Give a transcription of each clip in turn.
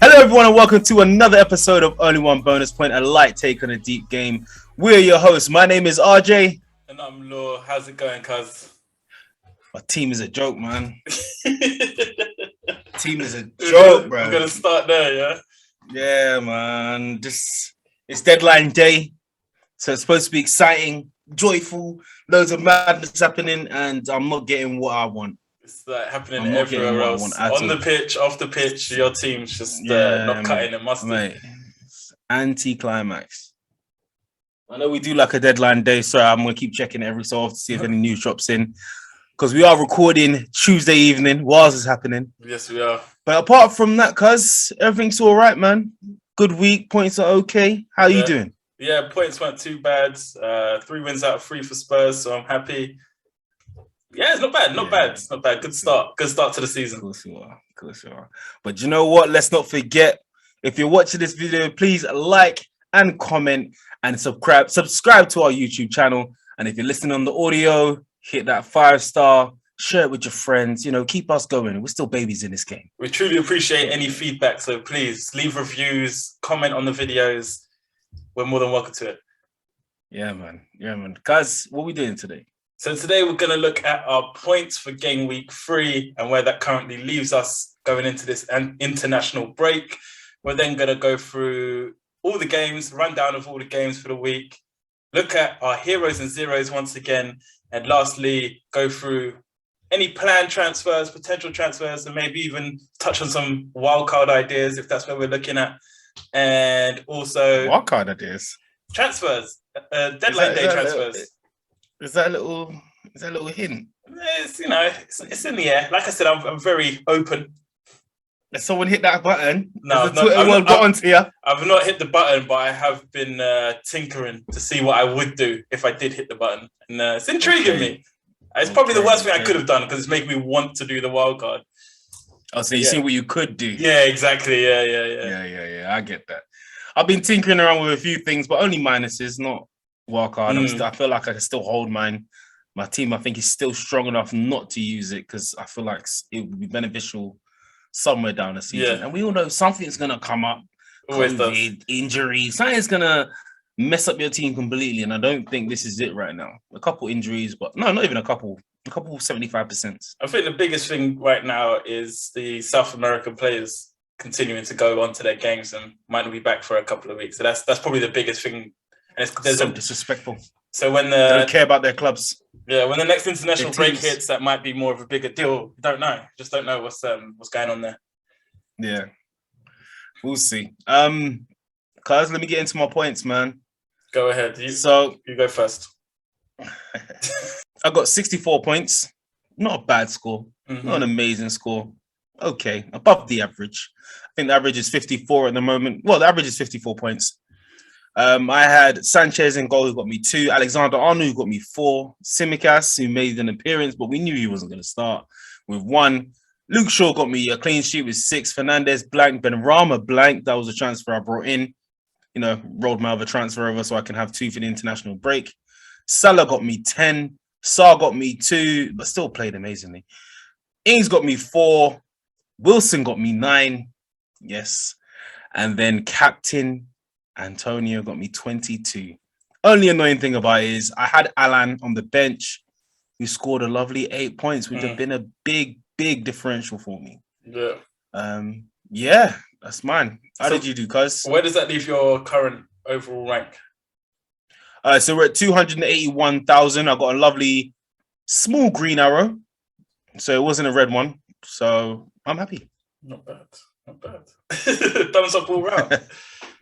Hello everyone and welcome to another episode of Only One Bonus Point, a light take on a deep game. We're your hosts. My name is RJ. And I'm Law. How's it going, cuz? My team is a joke, man. Team is a joke, bro. We're going to start there, yeah? Yeah, man. It's deadline day. So it's supposed to be exciting, joyful, loads of madness happening, and I'm not getting what I want. It's like happening everywhere else. On the pitch, off the pitch, your team's just not cutting it mustard. Mate, it's anti-climax. I know we do like a deadline day, so I'm going to keep checking every so often to see if any news drops in. Because we are recording Tuesday evening while this is happening. Yes, we are. But apart from that, cuz, everything's all right, man. Good week. Points are okay. How are you doing? Yeah, points weren't too bad. 3 wins out of 3 for Spurs, so I'm happy. Yeah, it's not bad. Not bad. It's not bad. Good start. Good start to the season. Of course you are. Of course you are. But you know what? Let's not forget, if you're watching this video, please like and comment and subscribe to our YouTube channel. And if you're listening on the audio, hit that 5-star, share it with your friends. You know, keep us going. We're still babies in this game. We truly appreciate any feedback. So please leave reviews, comment on the videos. We're more than welcome to it. Yeah, man. Yeah, man. Guys, what are we doing today? So today we're going to look at our points for game week 3 and where that currently leaves us going into this international break. We're then going to go through all the games, rundown of all the games for the week, look at our heroes and zeros once again, and lastly, go through any planned transfers, potential transfers, and maybe even touch on some wildcard ideas if that's what we're looking at. And also... Wildcard ideas? Transfers, deadline day transfers. Is that a little hint? It's, you know, it's in the air. Like I said, I'm very open. Has someone hit that button? No, I've not hit the button, but I have been tinkering to see what I would do if I did hit the button. And it's intriguing me. It's probably the worst thing I could have done because it's making me want to do the wild card. Oh, so you see what you could do? Yeah, exactly. Yeah. I get that. I've been tinkering around with a few things, but only minuses, not wildcard. I feel like I can still hold mine. My team, I think, is still strong enough not to use it because I feel like it would be beneficial somewhere down the season. And we all know something's going to come up. Always COVID, does. Injury. Something's going to mess up your team completely. And I don't think this is it right now. A couple injuries, but no, not even a couple 75%. I think the biggest thing right now is the South American players continuing to go on to their games and might not be back for a couple of weeks. So that's probably the biggest thing. And there's so disrespectful. So when they don't care about their clubs. Yeah, when the next international break hits, that might be more of a bigger deal. Don't know. Just don't know what's going on there. Yeah, we'll see. Cuz, let me get into my points, man. Go ahead. You go first. I got 64 points. Not a bad score. Not an amazing score. Okay, above the average. I think the average is 54 at the moment. Well, the average is 54 points. I had Sanchez in goal, who got me 2. Alexander-Arnold, who got me 4. Tsimikas, who made an appearance, but we knew he wasn't going to start, with 1. Luke Shaw got me a clean sheet with 6. Fernandez blank. Benrahma blank. That was a transfer I brought in. You know, rolled my other transfer over so I can have 2 for the international break. Salah got me 10. Sarr got me 2, but still played amazingly. Ings got me 4. Wilson got me 9. Yes. And then Captain Antonio got me 22. Only annoying thing about it is I had Alan on the bench who scored a lovely 8 points, which have been a big differential for me. Yeah, that's mine. How did you do, cuz? Where does that leave your current overall rank? So we're at 281,000. I got a lovely small green arrow. So it wasn't a red one. So I'm happy. Not bad. Thumbs up all round.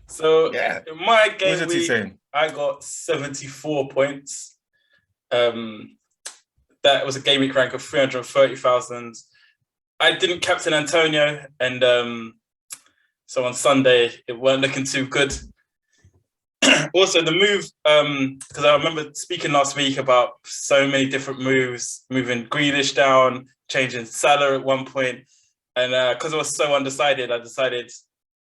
So in my game week, I got 74 points. That was a game week rank of 330,000. I didn't captain Antonio, and so on Sunday it weren't looking too good. Also, the move, because I remember speaking last week about so many different moves, moving Grealish down, changing Salah at one point, and because I was so undecided, I decided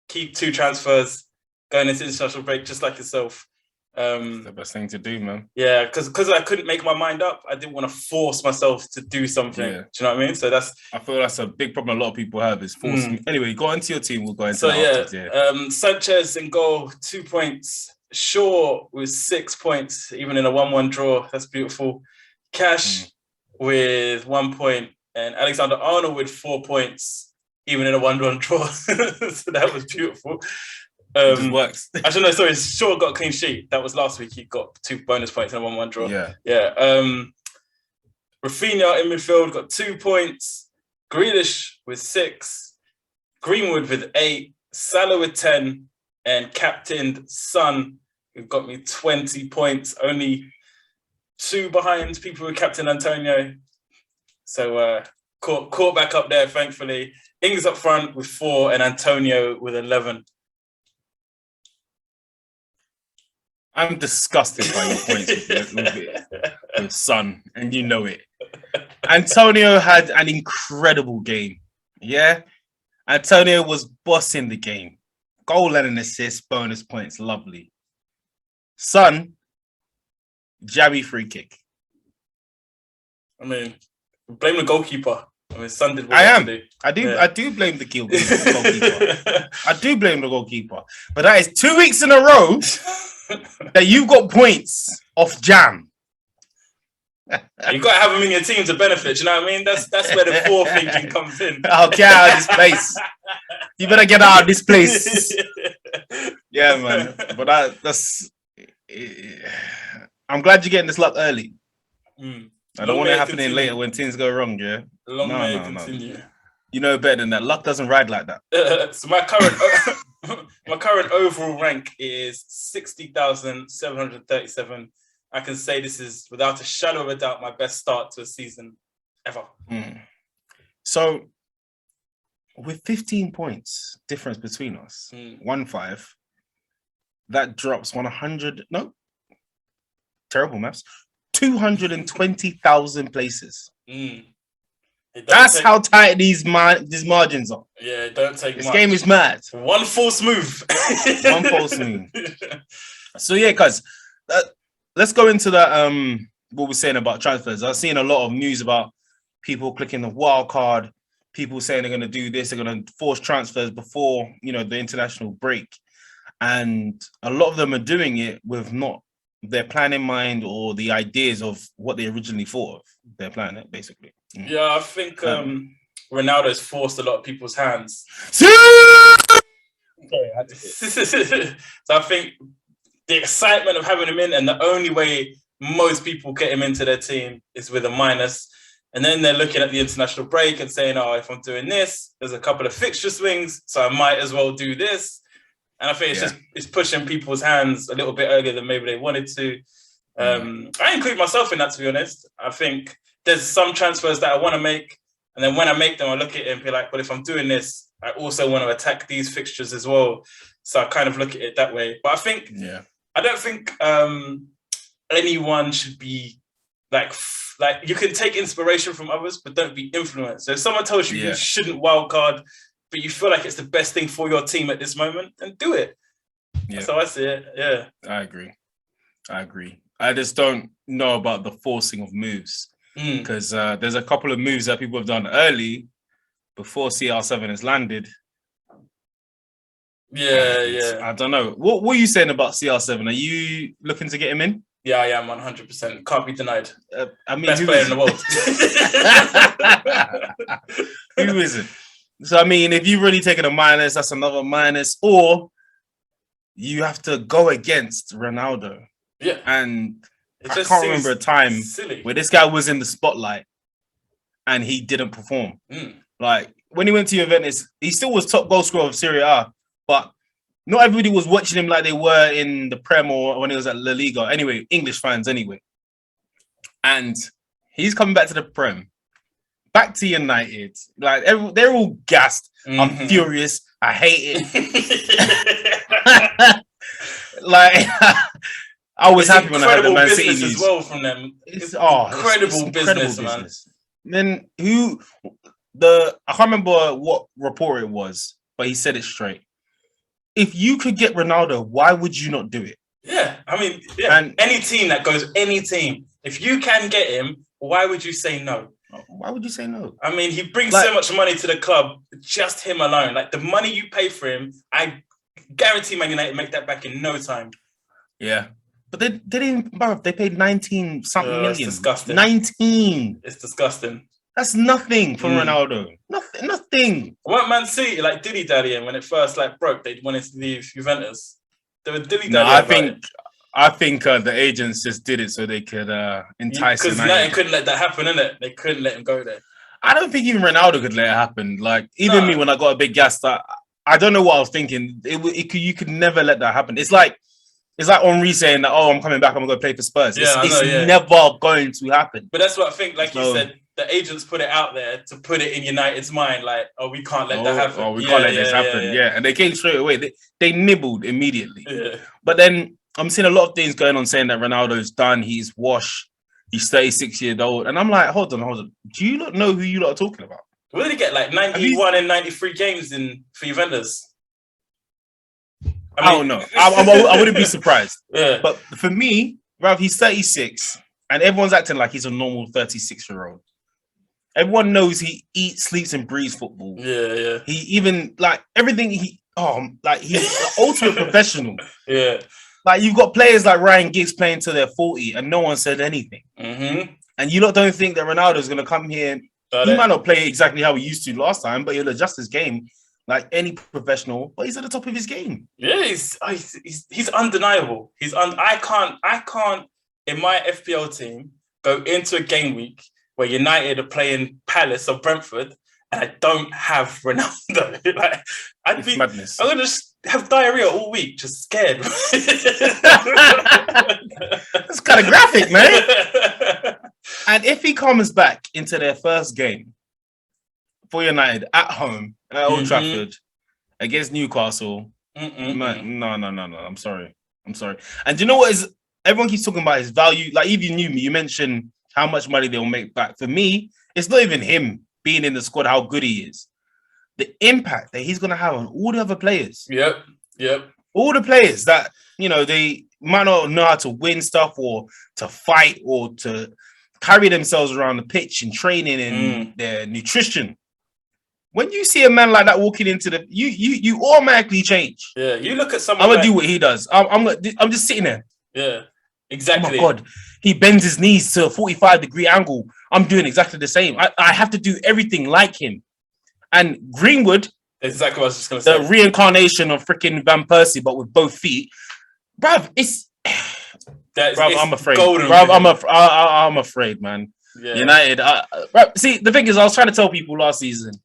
keep 2 transfers going into international break, just like yourself. The best thing to do, man. Yeah, because I couldn't make my mind up. I didn't want to force myself to do something. Yeah. Do you know what I mean? So I feel that's a big problem a lot of people have is forcing. Anyway, go into your team. We'll go into so that afterwards, yeah. Sanchez in goal, 2 points. Shaw with 6 points, even in a 1-1 draw. That's beautiful. Cash with 1 point, and Alexander Arnold with 4 points, even in a 1-1 draw. So that was beautiful. It just works. Actually, no, sorry. Shaw got a clean sheet. That was last week. He got 2 bonus points in a 1-1 draw. Yeah. Rafinha in midfield got 2 points. Grealish with 6. Greenwood with 8. Salah with 10. And captained Son, who got me 20 points. Only 2 behind people who captained Antonio. So caught back up there, thankfully. Ings up front with 4 and Antonio with 11. I'm disgusted by your points with Son, and you know it. Antonio had an incredible game. Yeah? Antonio was bossing the game. Goal and an assist, bonus points, lovely. Son, jabby free kick. I mean, blame the goalkeeper. I mean, Son did what I he had am. to do. I do blame the goalkeeper. I do blame the goalkeeper. But that is 2 weeks in a row that you've got points off jam. You've got to have them in your team to benefit. You know what I mean? That's where the forethinking comes in. I'll get out of this place. You better get out of this place. Yeah, man. But that's. I'm glad you're getting this luck early. I don't want it happening later when things go wrong. Yeah. Long may it continue. No. You know better than that. Luck doesn't ride like that. So my current overall rank is 60,737. I can say this is, without a shadow of a doubt, my best start to a season ever. So, with 15 points difference between us, 1-5, that drops 100. No, terrible maths. 220,000 places. That's how tight these margins are. Yeah, don't take this much. Game is mad. One false move. One false move. So yeah, guys, let's go into that. What we're saying about transfers. I've seen a lot of news about people clicking the wild card. People saying they're going to do this. They're going to force transfers before the international break, and a lot of them are doing it with not their plan in mind or the ideas of what they originally thought of their plan, basically. Yeah, I think Ronaldo's forced a lot of people's hands. Sorry, So I think the excitement of having him in, and the only way most people get him into their team is with a minus. And then they're looking at the international break and saying, oh, if I'm doing this, there's a couple of fixture swings, so I might as well do this. And I think it's pushing people's hands a little bit earlier than maybe they wanted to. I include myself in that, to be honest. I think there's some transfers that I want to make, and then when I make them, I look at it and be like, well, if I'm doing this, I also want to attack these fixtures as well. So I kind of look at it that way. But I think, I don't think anyone should be like you can take inspiration from others, but don't be influenced. So if someone tells you you shouldn't wildcard, but you feel like it's the best thing for your team at this moment, then do it. That's how I see it. Yeah. I agree. I just don't know about the forcing of moves because there's a couple of moves that people have done early before CR7 has landed. Yeah. I don't know. What were you saying about CR7? Are you looking to get him in? Yeah, I am 100%. Can't be denied. I mean, best player in the world. Who isn't? So, I mean, if you've really taken a minus, that's another minus. Or you have to go against Ronaldo. Yeah. And I can't remember a time where this guy was in the spotlight and he didn't perform. Like, when he went to Juventus, he still was top goal scorer of Serie A, but not everybody was watching him like they were in the Prem or when he was at La Liga. Anyway, English fans anyway. And he's coming back to the Prem, back to United. Like they're all gassed. I'm furious. I hate it. Like I was happy when I heard the Man City news as well from them. It's incredible business. Man. Then I can't remember what report it was, but he said it straight. If you could get Ronaldo, why would you not do it? Yeah, I mean, and any team, if you can get him, why would you say no? Why would you say no? I mean, he brings so much money to the club, just him alone. Like the money you pay for him, I guarantee Man United make that back in no time. Yeah. But they didn't, bro. They paid 19 something million. It's disgusting. 19. It's disgusting. That's nothing for Ronaldo. Nothing. Weren't Man City like dilly dallying when it first broke? They wanted to leave Juventus. They were dilly dallying. No, I think the agents just did it so they could entice him. Because United couldn't let that happen, innit? They couldn't let him go there. I don't think even Ronaldo could let it happen. Like even me when I got a big gas, I don't know what I was thinking. You could never let that happen. It's like Henry saying that, I'm coming back, I'm going to play for Spurs. It's never going to happen. But that's what I think, like you said, the agents put it out there to put it in United's mind, like, we can't let that happen. We can't let this happen. Yeah. And they came straight away. They nibbled immediately. Yeah. But then I'm seeing a lot of things going on saying that Ronaldo's done, he's washed, he's 36 years old. And I'm like, hold on. Do you not know who you lot are talking about? What did he get, like 91 and 93 games for Juventus? I don't know. I wouldn't be surprised. Yeah. But for me, Rav, he's 36 and everyone's acting like he's a normal 36-year-old. Everyone knows he eats, sleeps, and breathes football. Yeah. He even everything he's the ultimate professional. Yeah. Like you've got players like Ryan Giggs playing till they're 40 and no one said anything. Mm-hmm. And you lot don't think that Ronaldo's going to come here. He might not play exactly how he used to last time, but he'll adjust his game like any professional. But he's at the top of his game. Yeah, he's undeniable. I can't in my FPL team go into a game week where United are playing Palace or Brentford and I don't have Ronaldo. It's madness. I'm gonna just have diarrhea all week, just scared. That's kind of graphic, man. And if he comes back into their first game for United at home at Old Trafford against Newcastle, man, no. I'm sorry. And do you know what is? Everyone keeps talking about his value. Like even you mentioned how much money they'll make back. For me, it's not even him being in the squad, how good he is. The impact that he's going to have on all the other players. Yep. All the players that, they might not know how to win stuff or to fight or to carry themselves around the pitch and training and their nutrition. When you see a man like that walking into you automatically change. Yeah, you look at someone. I'm going to do what he does. I'm just sitting there. Yeah, exactly. Oh my God. He bends his knees to a 45-degree angle. I'm doing exactly the same. I have to do everything like him. And Greenwood, exactly what I was just going to say. The reincarnation of freaking Van Persie, but with both feet. Bruv, I'm afraid. Bruv, I'm afraid, man. Yeah. United. Bruv, see, the thing is, I was trying to tell people last season,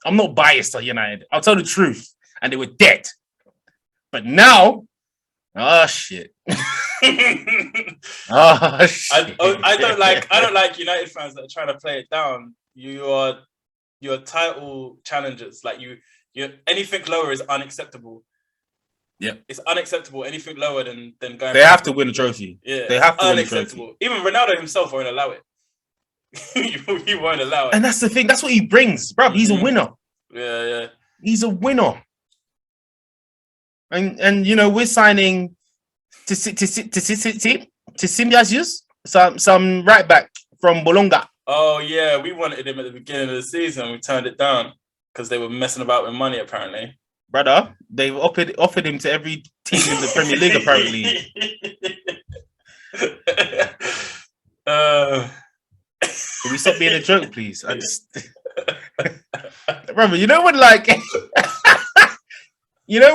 I'm not biased on United. I'll tell the truth. And they were dead. But now, shit. shit. I don't like United fans that are trying to play it down. Your title challengers, like you anything lower is unacceptable. Yeah, it's unacceptable. Anything lower than going. They have to win a trophy. Yeah, they have to win a trophy. Even Ronaldo himself won't allow it. He won't allow it. And that's the thing. That's what he brings, bro. He's a winner. Yeah. He's a winner. And we're signing to Simbiasius, some right back from Bologna. Oh yeah, we wanted him at the beginning of the season. We turned it down because they were messing about with money. Apparently, brother, they've offered him to every team in the Premier League. Apparently. Can we stop being a joke, please? Brother,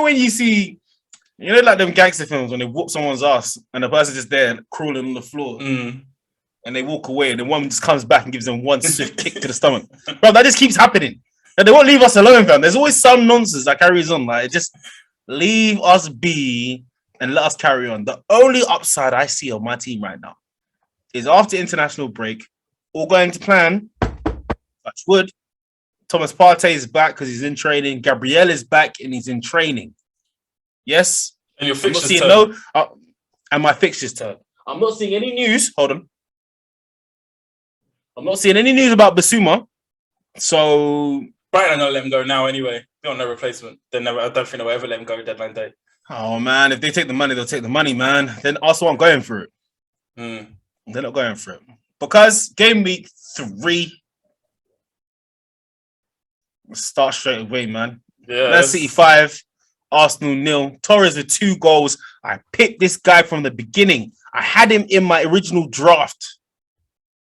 when you see, like them gangster films when they whoop someone's ass and the person's just there crawling on the floor. And they walk away, and then one just comes back and gives them one swift kick to the stomach. Bro, that just keeps happening. And they won't leave us alone, fam. There's always some nonsense that carries on. Like, just leave us be and let us carry on. The only upside I see on my team right now is after international break, all going to plan, touch wood. Thomas Partey is back because he's in training. Gabriel is back and he's in training. Yes. And your I'm not fixtures seeing and my fixtures turn. I'm not seeing any news. Hold on. I'm not seeing any news about Basuma. So Brighton are gonna let him go now anyway. They got no replacement. I don't think they'll ever let him go deadline day. Oh man, if they take the money, they'll take the money, man. Then Arsenal aren't going for it. They're not going for it. Because game week 3, start straight away, man. Yeah. Man City 5, Arsenal 0. Torres with 2 goals. I picked this guy from the beginning. I had him in my original draft.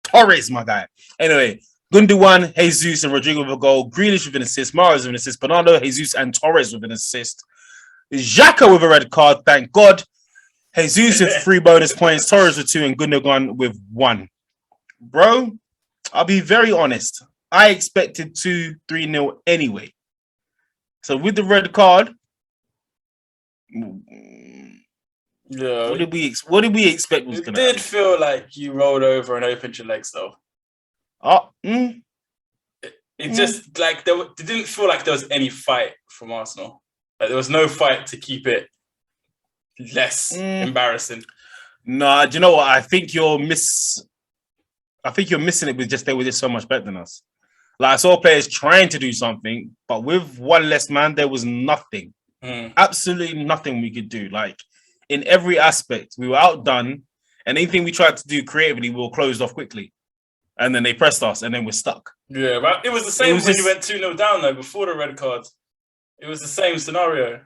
Torres, my guy. Anyway, Gundogan, Jesus, and Rodrigo with a goal. Grealish with an assist. Mahrez with an assist. Bernardo, Jesus, and Torres with an assist. Xhaka with a red card, thank God. Jesus with 3 bonus points. Torres with 2, and Gundogan with 1. Bro, I'll be very honest. I expected 2-3-0 anyway. So with the red card, yeah, what did we expect was going to happen? It did feel like you rolled over and opened your legs, though. It just like it didn't feel like there was any fight from Arsenal. Like there was no fight to keep it less embarrassing. Nah, do you know what? I think you're missing it with they were just so much better than us. Like I saw players trying to do something, but with one less man, there was nothing. Absolutely nothing we could do. Like in every aspect, we were outdone, and anything we tried to do creatively, we were closed off quickly. And then they pressed us, and then we're stuck. Yeah, but it was the same when you went 2-0 down, though, before the red card. It was the same scenario.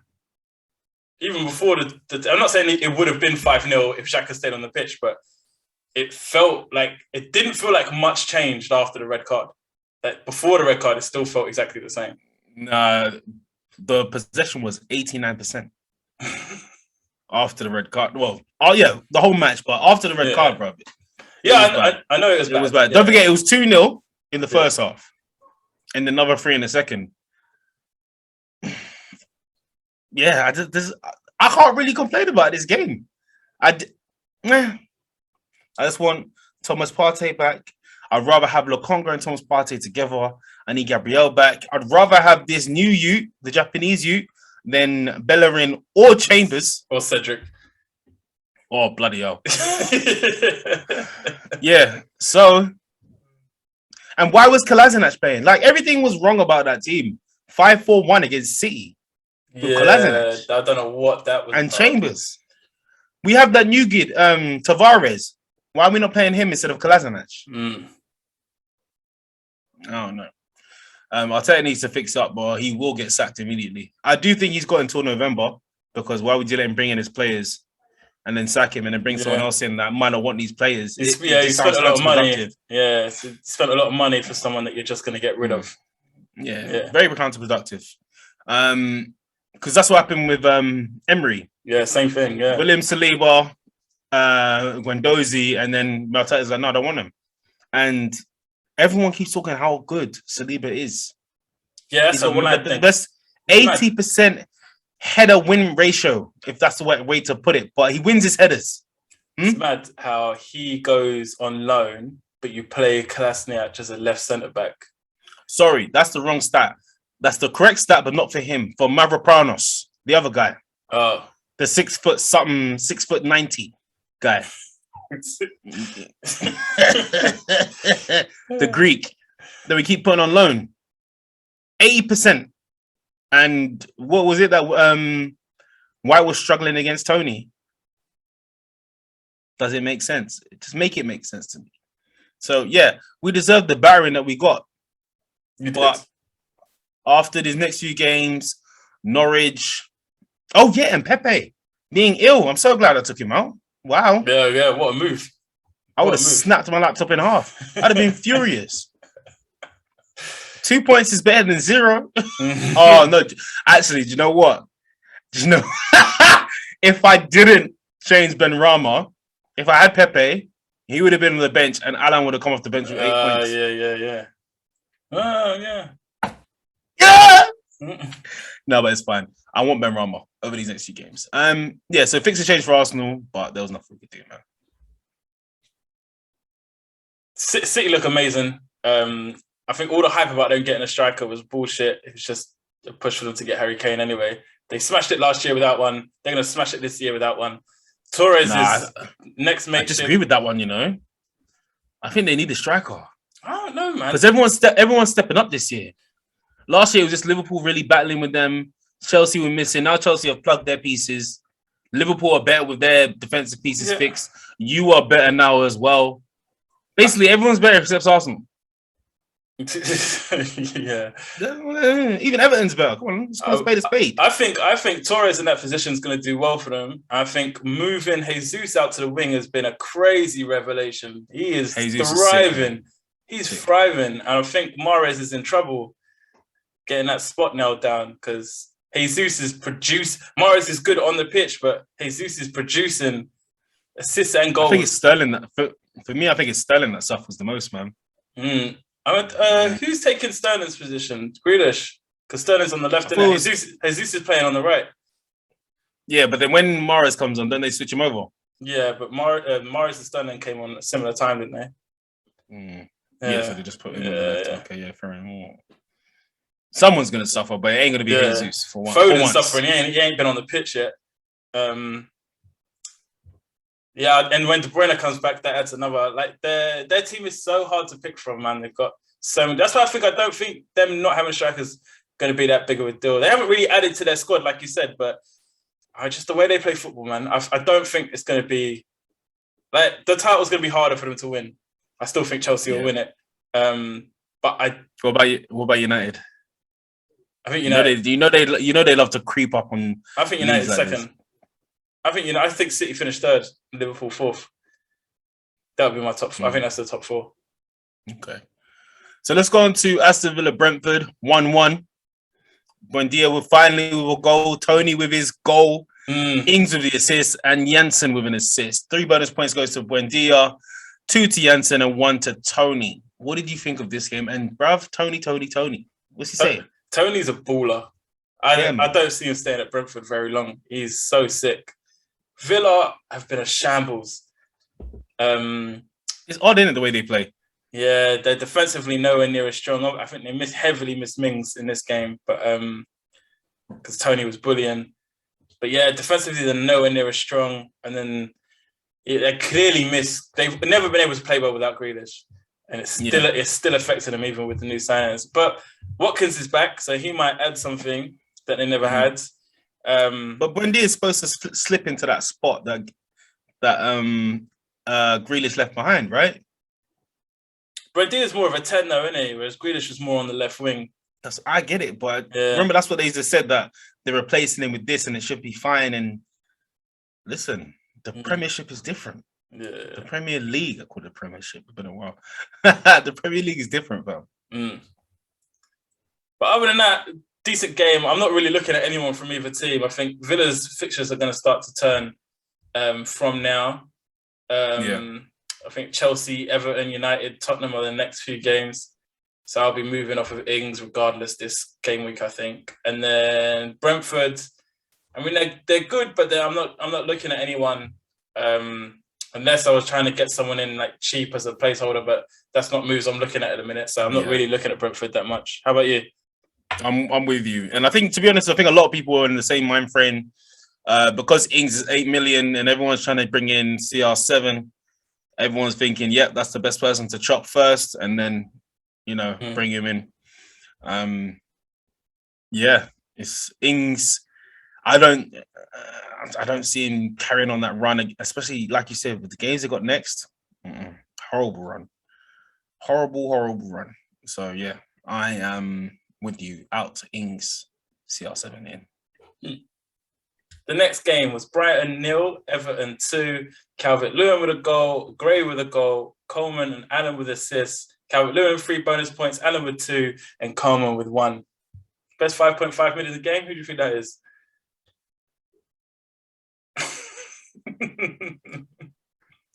Even before I'm not saying it would have been 5-0 if Xhaka stayed on the pitch, but it didn't feel like much changed after the red card. Like before the red card, it still felt exactly the same. Nah, the possession was 89% after the red card. Well, the whole match, but after the red card, bro. Yeah, I know it was bad. It was bad. Yeah. Don't forget, it was 2-0 in the first half, and another 3 in the second. Yeah, I can't really complain about this game. I just want Thomas Partey back. I'd rather have Lokonga and Thomas Partey together. I need Gabriel back. I'd rather have this new youth, the Japanese youth, than Bellerin or Chambers. Or Cedric. Oh, bloody hell. Yeah, so... And why was Kolasinac playing? Like, everything was wrong about that team. 5-4-1 against City. Yeah, I don't know what that was. And about. Chambers. We have that new kid, Tavares. Why are we not playing him instead of Kolasinac? I don't know. Arteta needs to fix up, but he will get sacked immediately. I do think he's got until November, because why would you let him bring in his players and then sack him and then bring someone else in that might not want these players? He spent a lot of money. Yeah, he spent a lot of money for someone that you're just going to get rid of. Yeah, very counterproductive. Because that's what happened with Emery. Yeah, same thing. Yeah, William Saliba, Guendouzi, and then Arteta's like, no, I don't want him. And everyone keeps talking how good Saliba is. Yeah, that's one of the best 80% header win ratio, if that's the way to put it. But he wins his headers. It's mad how he goes on loan, but you play Kolasinac as a left centre back. Sorry, that's the wrong stat. That's the correct stat, but not for him. For Mavropanos, the other guy. Oh, the 6'90" guy. The Greek that we keep putting on loan. 80%. And what was it that White was struggling against Tony? Does it make sense? Just make it make sense to me. So yeah, we deserve the battering that we got. But after these next few games, Norwich. Oh yeah, and Pepe being ill. I'm so glad I took him out. Wow. Yeah, what a move. I would have snapped my laptop in half. I'd have been furious. 2 points is better than 0. Oh no. Actually, do you know what? Do you know if I didn't change Benrahma, if I had Pepe, he would have been on the bench and Alan would have come off the bench with 8 points. Yeah. Oh, yeah. Yeah! No, but it's fine. I want Benrahma over these next few games. Yeah, so fix a change for Arsenal, but there was nothing we could do, man. City look amazing. I think all the hype about them getting a striker was bullshit. It was just a push for them to get Harry Kane anyway. They smashed it last year without one. They're going to smash it this year without one. Torres is next I makeshift. disagree with that one, you know. I think they need a striker. I don't know, man. Because everyone's stepping up this year. Last year, it was just Liverpool really battling with them. Chelsea were missing. Now Chelsea have plugged their pieces. Liverpool are better with their defensive pieces fixed. You are better now as well. Basically, everyone's better except Arsenal. Yeah. Even Everton's better. Come on, let's spade a spade. I think Torres in that position is going to do well for them. I think moving Jesus out to the wing has been a crazy revelation. He is thriving. He's thriving. And I think Mahrez is in trouble getting that spot nailed down because Jesus is Mahrez is good on the pitch, but Jesus is producing assists and goals. I think it's Sterling that for me. I think it's Sterling that suffers the most, man. Who's taking Sterling's position? Grealish, because Sterling's on the left and Jesus is playing on the right. Yeah, but then when Mahrez comes on, don't they switch him over? Yeah, but Mahrez and Sterling came on at a similar time, didn't they? Yeah, so they just put him on the left. Okay, yeah, fair enough. Someone's gonna suffer, but it ain't gonna be Jesus for one. Foden's suffering. He ain't been on the pitch yet. Yeah, and when De Bruyne comes back, that adds another. Like their team is so hard to pick from, man. They've got so many. That's why I don't think them not having strikers going to be that big of a deal. They haven't really added to their squad, like you said, but just the way they play football, man. I don't think it's going to be like the title's going to be harder for them to win. I still think Chelsea will win it. But What about United? I think United. They love to creep up on. I think United second. I think City finished third, Liverpool fourth. That would be my top four. I think that's the top four. Okay. So let's go on to Aston Villa Brentford 1-1. Buendia with a goal, Tony with his goal, Ings with the assist, and Janssen with an assist. 3 bonus points goes to Buendia, 2 to Janssen, and 1 to Tony. What did you think of this game? And bruv, Tony. What's he saying? Tony's a baller. I don't see him staying at Brentford very long. He's so sick. Villa have been a shambles. It's odd, isn't it, the way they play? Yeah, they're defensively nowhere near as strong. I think they heavily missed Mings in this game, but because Tony was bullying. But yeah, defensively they're nowhere near as strong. And then they clearly missed. They've never been able to play well without Grealish, and it's still affecting them even with the new signings. But Watkins is back, so he might add something that they never had. But Buendia is supposed to slip into that spot that Grealish left behind, right? Buendia is more of a 10 though, isn't he? Whereas Grealish was more on the left wing. I get it, but remember that's what they just said, that they're replacing him with this and it should be fine. And listen, the Premiership is different. Yeah. The Premier League, I call it the Premiership. It's been a while. The Premier League is different, bro. But other than that, decent game. I'm not really looking at anyone from either team. I think Villa's fixtures are going to start to turn from now. I think Chelsea, Everton, United, Tottenham are the next few games. So I'll be moving off of Ings regardless this game week, I think. And then Brentford, I mean, they're good, but I'm not looking at anyone unless I was trying to get someone in like cheap as a placeholder, but that's not moves I'm looking at the minute. So I'm not really looking at Brentford that much. How about you? I'm with you. And I think, to be honest, I think a lot of people are in the same mind frame because Ings is 8 million and everyone's trying to bring in CR7. Everyone's thinking, yep, that's the best person to chop first and then, bring him in. It's Ings. I don't see him carrying on that run, especially like you said, with the games they got next. Horrible run. Horrible run. So, yeah, I am with you. Out to Ings, CR7 in. The next game was Brighton 0, Everton 2, Calvert-Lewin with a goal, Gray with a goal, Coleman and Allen with assists, Calvert-Lewin 3 bonus points, Allen with 2, and Coleman with 1. Best 5.5 minutes of the game? Who do you think that is?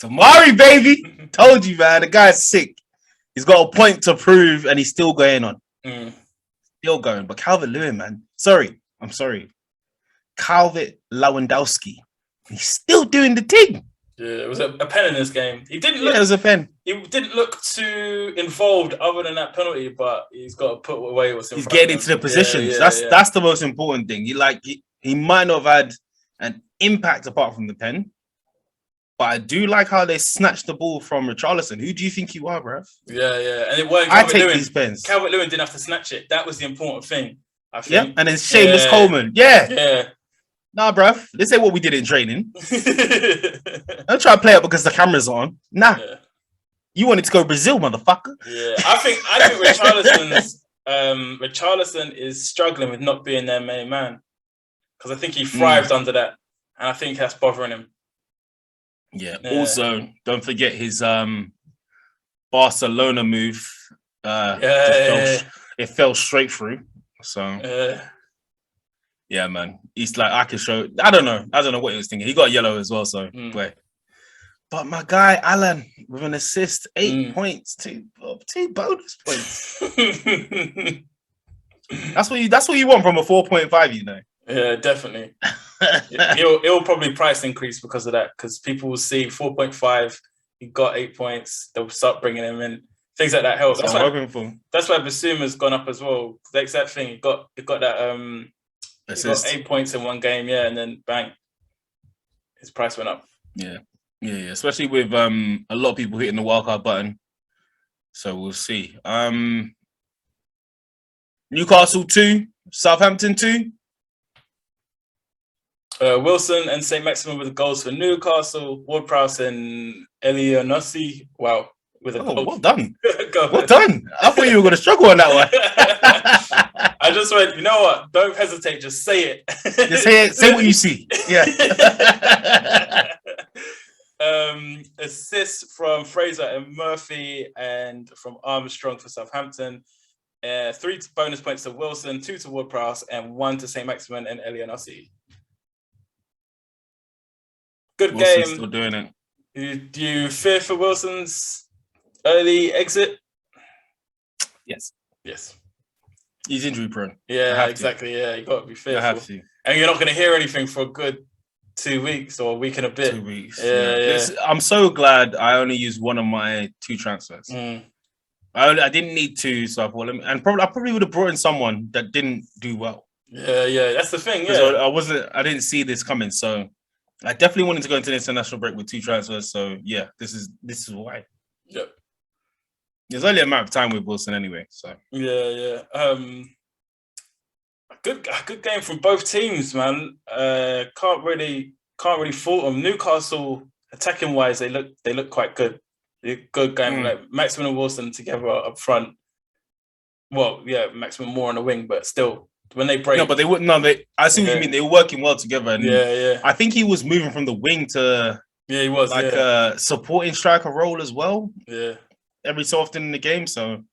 Tamari, baby! Told you, man. The guy's sick. He's got a point to prove, and he's still going on. Still going. But Calvert-Lewin, man. I'm sorry. Calvert Lewandowski. He's still doing the thing. Yeah, it was a pen in this game. He didn't look. Yeah, it was a pen. He didn't look too involved other than that penalty, but he's got to put away what's in He's front getting of him. into the positions. That's the most important thing. He might not have had an impact apart from the pen, but I do like how they snatched the ball from Richarlison. Who do you think you are, bruv? Yeah, and it worked. I take these pens. Calvert-Lewin didn't have to snatch it. That was the important thing, I think. Yep, and then Seamus Coleman. Yeah. Nah, bruv. This ain't what we did in training. Don't try to play it because the camera's on. Nah. Yeah. You wanted to go Brazil, motherfucker. Yeah, I think Richarlison is struggling with not being their main man. Because I think he thrived under that. And I think that's bothering him. Yeah. Also, don't forget his Barcelona move. It fell straight through. So yeah, man. He's like, I can show. I don't know what he was thinking. He got yellow as well. So but my guy Alan with an assist, 8 points, two bonus points. That's what you want from a 4.5, you know. Yeah, definitely. It'll probably price increase because of that. Because people will see 4.5. He got 8 points. They'll start bringing him in. Things like that help. That's why Basuma's gone up as well. The exact thing. He got that. He got 8 points in one game. Yeah, and then bang, his price went up. Yeah. Especially with a lot of people hitting the wildcard button. So we'll see. Newcastle 2, Southampton 2. Wilson and St. Maximin with the goals for Newcastle. Ward-Prowse and Elianossi. Wow. With a goal. Well done. Well done. I thought you were going to struggle on that one. I just went, you know what? Don't hesitate. Just say it. Just say it. Say what you see. Yeah. Assists from Fraser and Murphy and from Armstrong for Southampton. 3 bonus points to Wilson, 2 to Ward-Prowse, and 1 to St. Maximin and Elianossi. Good Wilson's game. Still doing it. Do you fear for Wilson's early exit? Yes. Yes. He's injury prone. Yeah, exactly. Yeah, you got to be fearful. I have to. And you're not going to hear anything for a good 2 weeks or a week and a bit. 2 weeks. Yeah. I'm so glad I only used one of my 2 transfers. I didn't need 2, so I thought, I probably would have brought in someone that didn't do well. Yeah, that's the thing. Yeah, I didn't see this coming, so I definitely wanted to go into the international break with 2 transfers. So yeah, this is why. Yep. There's only a matter of time with Wilson anyway. So yeah. Good game from both teams, man. Can't really fault them. Newcastle attacking wise, they look quite good. Good game, like Maximin and Wilson together up front. Well, yeah, Maximin more on the wing, but still, when they break, no, but they wouldn't. No, I see what you mean. They were working well together. And yeah. I think he was moving from the wing to he was like a supporting striker role as well. Yeah, every so often in the game. So,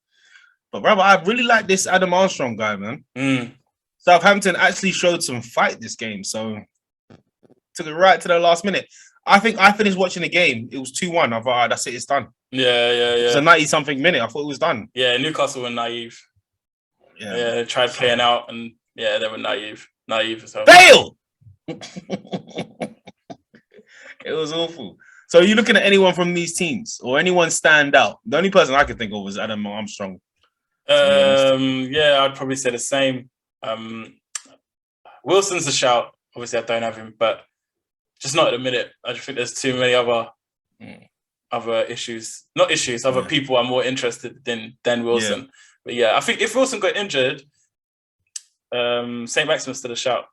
but brother, I really like this Adam Armstrong guy, man. Southampton actually showed some fight this game, so took it right to the last minute. I think I finished watching the game. It was 2-1. I thought, that's it, it's done. Yeah. It's a 90-something minute. I thought it was done. Yeah, Newcastle were naive. Yeah, they tried playing out, and yeah, they were naive as hell. Fail! It was awful. So are you looking at anyone from these teams or anyone stand out? The only person I could think of was Adam Armstrong. Yeah, I'd probably say the same. Wilson's a shout. Obviously, I don't have him, but just not at the minute. I just think there's too many other issues. Not issues, other people I'm more interested than Wilson. Yeah. But yeah, I think if Wilson got injured, St. Maximin's still a shout.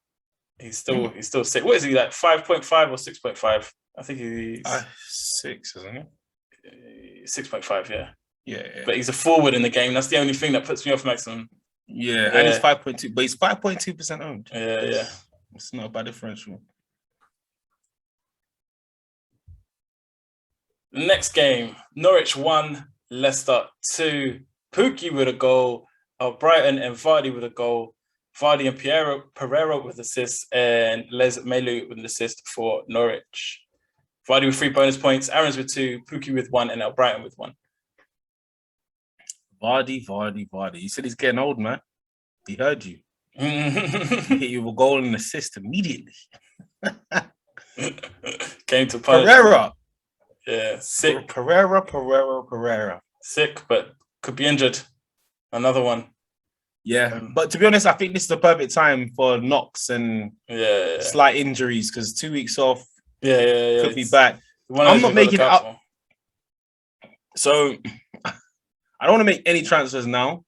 He's still sick. What is he, like 5.5 or 6.5? I think he's 6, isn't he? 6.5, yeah. Yeah. But he's a forward in the game. That's the only thing that puts me off Maximin. Yeah, and it's 5.2, but he's 5.2% owned. Yeah. It's not a bad differential. Next game, Norwich 1, Leicester 2. Pukki with a goal, Brighton and Vardy with a goal. Vardy and Pereira with assists, and Les Melu with an assist for Norwich. Vardy with 3 bonus points, Aarons with 2, Pukki with 1, and Brighton with 1. Vardy. He said he's getting old, man. He heard you. He hit you with a goal and assist immediately. Came to punish. Yeah, sick. Pereira. Sick, but could be injured. Another one. Yeah, but to be honest, I think this is the perfect time for knocks and yeah. slight injuries because 2 weeks off Yeah. could be back. I'm not making it up. For. So I don't want to make any transfers now,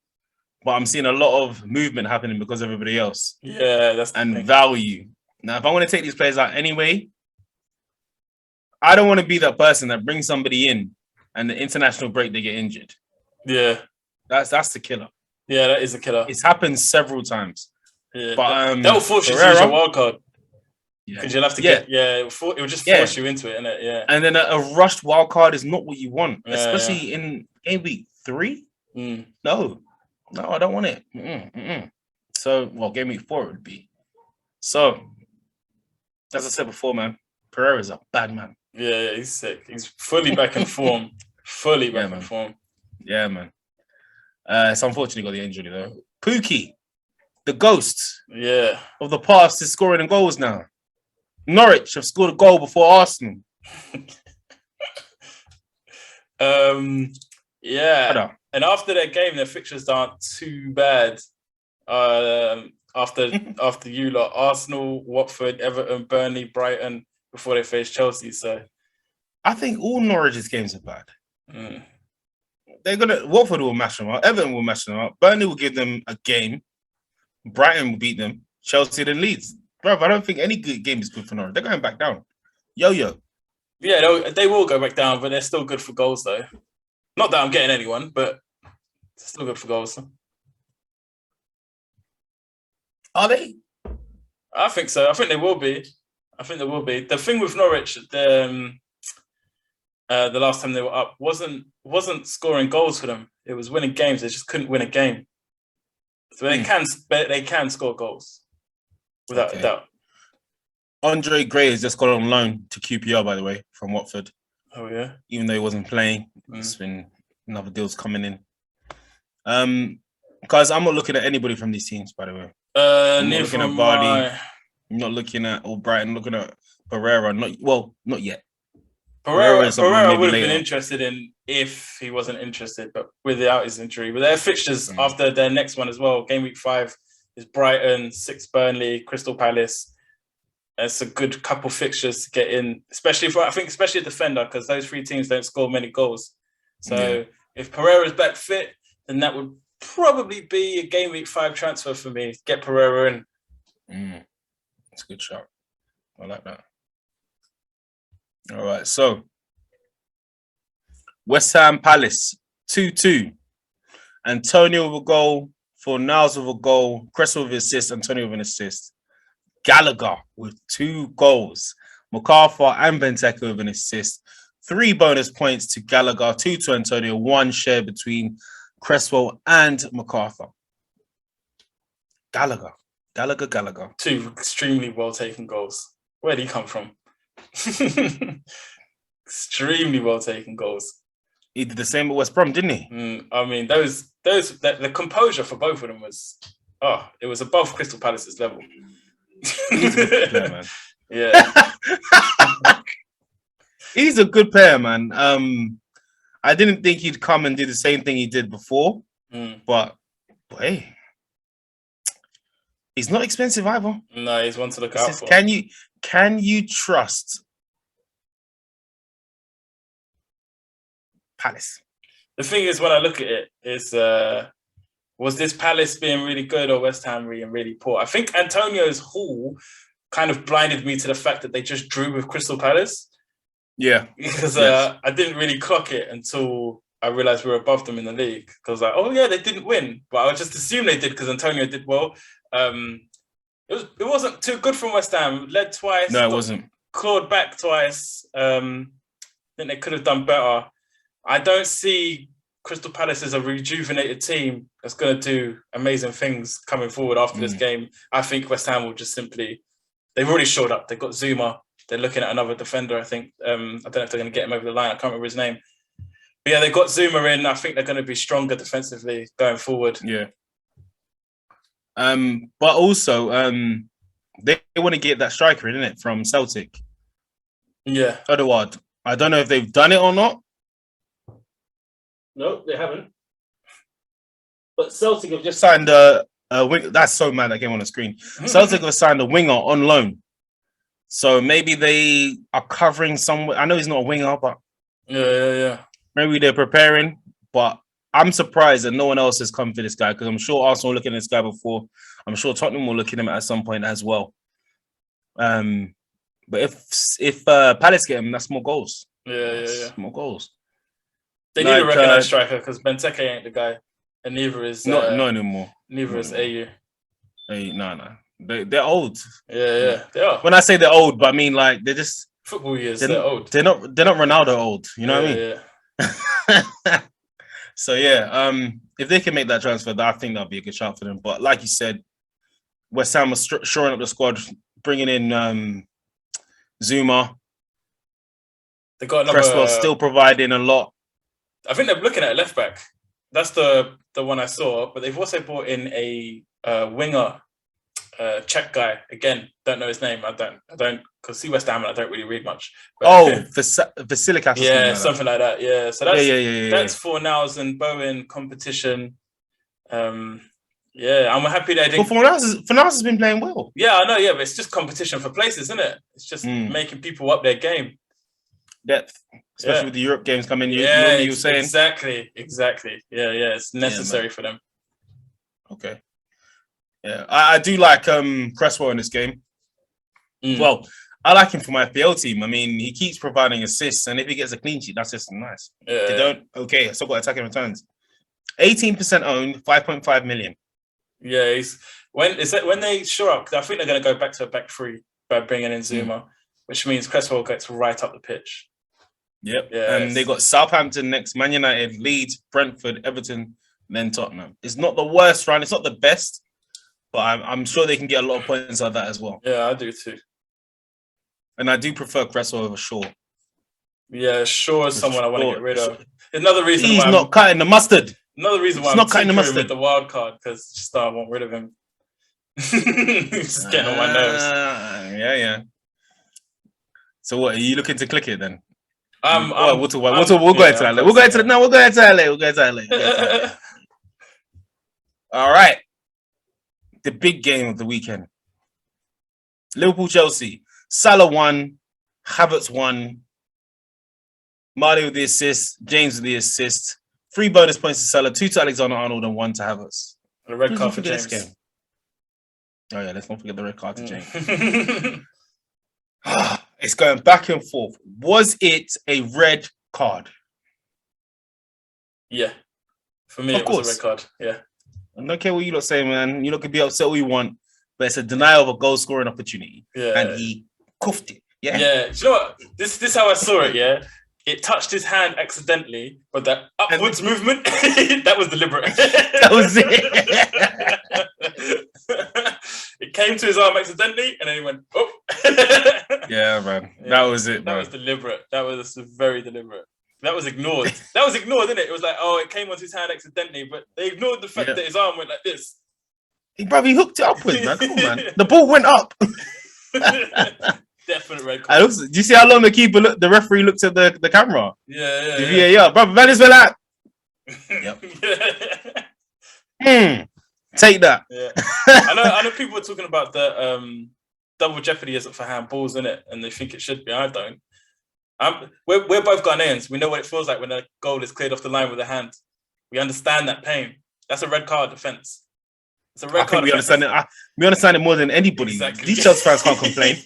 but I'm seeing a lot of movement happening because of everybody else. Yeah, that's the and thing. Value. Now, if I want to take these players out anyway, I don't want to be that person that brings somebody in and the international break they get injured. Yeah, that's the killer. Yeah, that is a killer. It's happened several times. Yeah, but that will force you to use your wild card. Because you'll have to get it will just force you into it, innit? Yeah. And then a rushed wild card is not what you want, especially in game week 3. No, I don't want it. So, game week 4 it would be. So, as I said before, man, Pereira's a bad man. Yeah, he's sick. He's fully back in form. In form. Yeah, man. It's unfortunately got the injury though. Pookie, the ghost of the past, is scoring goals now. Norwich have scored a goal before Arsenal. Yeah. And after their game, their fixtures aren't too bad. After you lot, Arsenal, Watford, Everton, Burnley, Brighton, before they face Chelsea. So I think all Norwich's games are bad. Watford will mash them up. Everton will mash them up. Burnley will give them a game. Brighton will beat them. Chelsea then Leeds. Bro, I don't think any good game is good for Norwich. They're going back down. Yo. Yeah, they will go back down, but they're still good for goals, though. Not that I'm getting anyone, but still good for goals. Are they? I think so. I think they will be. The thing with Norwich, the last time they were up, wasn't scoring goals for them. It was winning games. They just couldn't win a game. So they can score goals without a doubt. Andre Gray has just gone on loan to QPR, by the way, from Watford. Oh yeah. Even though he wasn't playing, it's been another deal's coming in. Guys, I'm not looking at anybody from these teams, by the way. I'm not looking at Vardy. I'm not looking at Albright. I'm looking at Pereira. Not yet. Pereira would have been interested in if he wasn't interested, but without his injury. But their fixtures after their next one as well, game week 5 is Brighton, 6 Burnley, Crystal Palace. It's a good couple fixtures to get in, especially a defender, because those 3 teams don't score many goals. So if Pereira's back fit, then that would probably be a game week 5 transfer for me. Get Pereira in. That's a good shot. I like that. All right, so West Ham Palace 2-2. Antonio with a goal, Fornals with a goal, Cresswell with an assist, Antonio with an assist. Gallagher with 2 goals, MacArthur and Benteke with an assist. 3 bonus points to Gallagher, 2 to Antonio, 1 share between Cresswell and MacArthur. Gallagher. 2 extremely well taken goals. Where did he come from? Extremely well taken goals. He did the same at West Brom, didn't he? I mean, the composure for both of them was it was above Crystal Palace's level. He's a good player, man. Yeah. He's a good player, man. I didn't think he'd come and do the same thing he did before, but hey, he's not expensive either. No, he's one to look out for. Can you trust Palace? The thing is, when I look at it, is was this Palace being really good or West Ham being really poor? I think Antonio's haul kind of blinded me to the fact that they just drew with Crystal Palace. Yeah. Because I didn't really clock it until I realized we were above them in the league. Because they didn't win. But I just assumed they did because Antonio did well. It wasn't too good from West Ham. Led twice. No, it wasn't. Clawed back twice. I think they could have done better. I don't see Crystal Palace as a rejuvenated team that's going to do amazing things coming forward after this game. I think West Ham will just simply... They've already showed up. They've got Zuma. They're looking at another defender, I think. I don't know if they're going to get him over the line. I can't remember his name. But yeah, they've got Zuma in. I think they're going to be stronger defensively going forward. Yeah. But also, they want to get that striker in, innit, from Celtic. Yeah. Odegaard. I don't know if they've done it or not. No, they haven't. But Celtic have just signed a wing. That's so mad. That came on the screen. Celtic have signed a winger on loan. So maybe they are covering somewhere. I know he's not a winger, but yeah. Maybe they're preparing. But I'm surprised that no one else has come for this guy because I'm sure Arsenal were looking at this guy before. I'm sure Tottenham will look at him at some point as well. But if Palace get him, that's more goals. Yeah. More goals. They need a recognised striker because Benteke ain't the guy, and neither is not anymore. Neither is AU. No. They're old. Yeah, they are. When I say they're old, but I mean like they're just football years. They're old. They're not Ronaldo old. You know what I mean? Yeah. So yeah, if they can make that transfer, I think that'll be a good shout for them. But like you said, West Ham was shoring up the squad, bringing in Zuma. They got another. Cresswell still providing a lot. I think they're looking at a left back. That's the one I saw. But they've also brought in a winger, Czech guy. Again, don't know his name. I don't because see West Ham and I don't really read much. But, Vasilikas. Yeah, something like that. Yeah. So that's that's Fornals and Bowen competition. Yeah, I'm happy that But Fornals has been playing well. Yeah, I know. Yeah, but it's just competition for places, isn't it? It's just making people up their game. Depth, especially with the Europe games coming. You were saying exactly. Yeah. It's necessary for them. Okay. Yeah, I do like Cresswell in this game. Well, I like him for my FPL team. I mean, he keeps providing assists, and if he gets a clean sheet, that's just nice. Yeah. They don't. Okay, I still got attacking returns. 18% owned, 5.5 million. Yeah, when they shore up. I think they're going to go back to a back three by bringing in Zuma, which means Cresswell gets right up the pitch. Yep. Yeah. And they got Southampton next, Man United, Leeds, Brentford, Everton, then Tottenham. It's not the worst run. It's not the best, but I'm sure they can get a lot of points like that as well. Yeah, I do too. And I do prefer Cresswell over Shaw. Yeah, Shaw is someone I want to get rid of. Another reason he's not cutting the mustard. Another reason why I'm not cutting the mustard with the wild card because just I want rid of him. Just getting on my nerves. Yeah. So what are you looking to click it then? We'll talk about. We'll go into that later. We'll go into that later. All right. The big game of the weekend. Liverpool-Chelsea. Salah won. Havertz won. Marley with the assist. James with the assist. 3 bonus points to Salah, 2 to Alexander-Arnold, and 1 to Havertz. The red card for James. This game. Oh yeah, let's not forget the red card to James. It's going back and forth. Was it a red card? Yeah. For me, it was a red card. Yeah. I don't care what you lot say, man. You lot can be upset all you want, but it's a denial of a goal scoring opportunity. Yeah. And he cuffed it. Yeah. Yeah. Do you know what? This is how I saw it, yeah. It touched his hand accidentally, but that upwards movement, that was deliberate. That was it. It came to his arm accidentally, and then he went, oh. Yeah, man. That was it, bro. That was deliberate. That was very deliberate. That was ignored. That was ignored, didn't it? It was like, oh, it came onto his hand accidentally, but they ignored the fact that his arm went like this. Bro, he hooked it upwards, man. Come on, man. The ball went up. Definite red card. Do you see how long the referee looked at the camera? Yeah. Bro, Venezuela. Yep. Take that. Yeah. I know people were talking about the double jeopardy isn't for handballs, in it, and they think it should be. I don't. We're both Ghanaians. We know what it feels like when a goal is cleared off the line with a hand. We understand that pain. That's a red card offence. It's a red card. We understand it. We understand it more than anybody. Exactly. These Chelsea fans can't complain.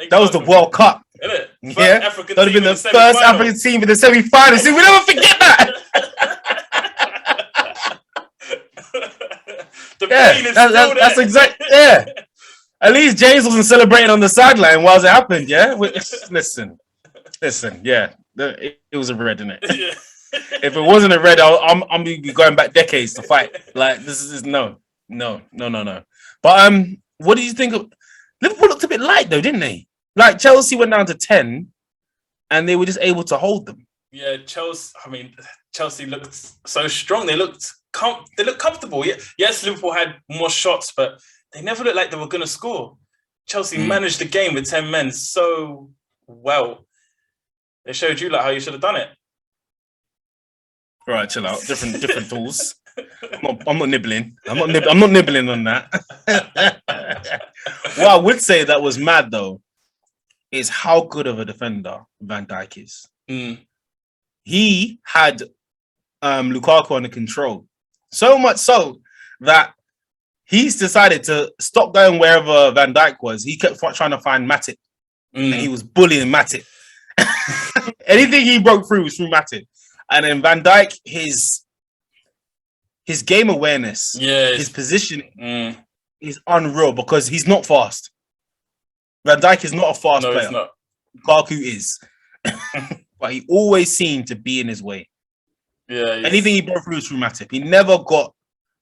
That was the World Cup. Isn't it? Yeah, that would have been the first African team in the semi-finals. We never forget that. That's exactly. Yeah. At least James wasn't celebrating on the sideline while it happened. Yeah. Listen. Yeah, it was a red, innit? Yeah. If it wasn't a red, I'm be going back decades to fight. Like this is no. But what do you think of Liverpool? Looked a bit light though, didn't they? Like Chelsea went down to 10, and they were just able to hold them. Yeah, Chelsea looked so strong. They looked comfortable. Yeah, yes, Liverpool had more shots, but they never looked like they were going to score. Chelsea managed the game with 10 men so well. They showed you like how you should have done it. All right, chill out. Different tools. I'm not nibbling. I'm not nibbling on that. What I would say that was mad though is how good of a defender Van Dijk is. He had Lukaku under control, so much so that he's decided to stop going wherever Van Dijk was. He kept trying to find Matip, and he was bullying Matip. Anything he broke through was through Matip. And then Van Dijk, his game awareness, his positioning is unreal because he's not fast. Van Dijk is not a fast player. He's not. Lukaku is. But he always seemed to be in his way. Yeah. Anything he broke through was through Matip. He never got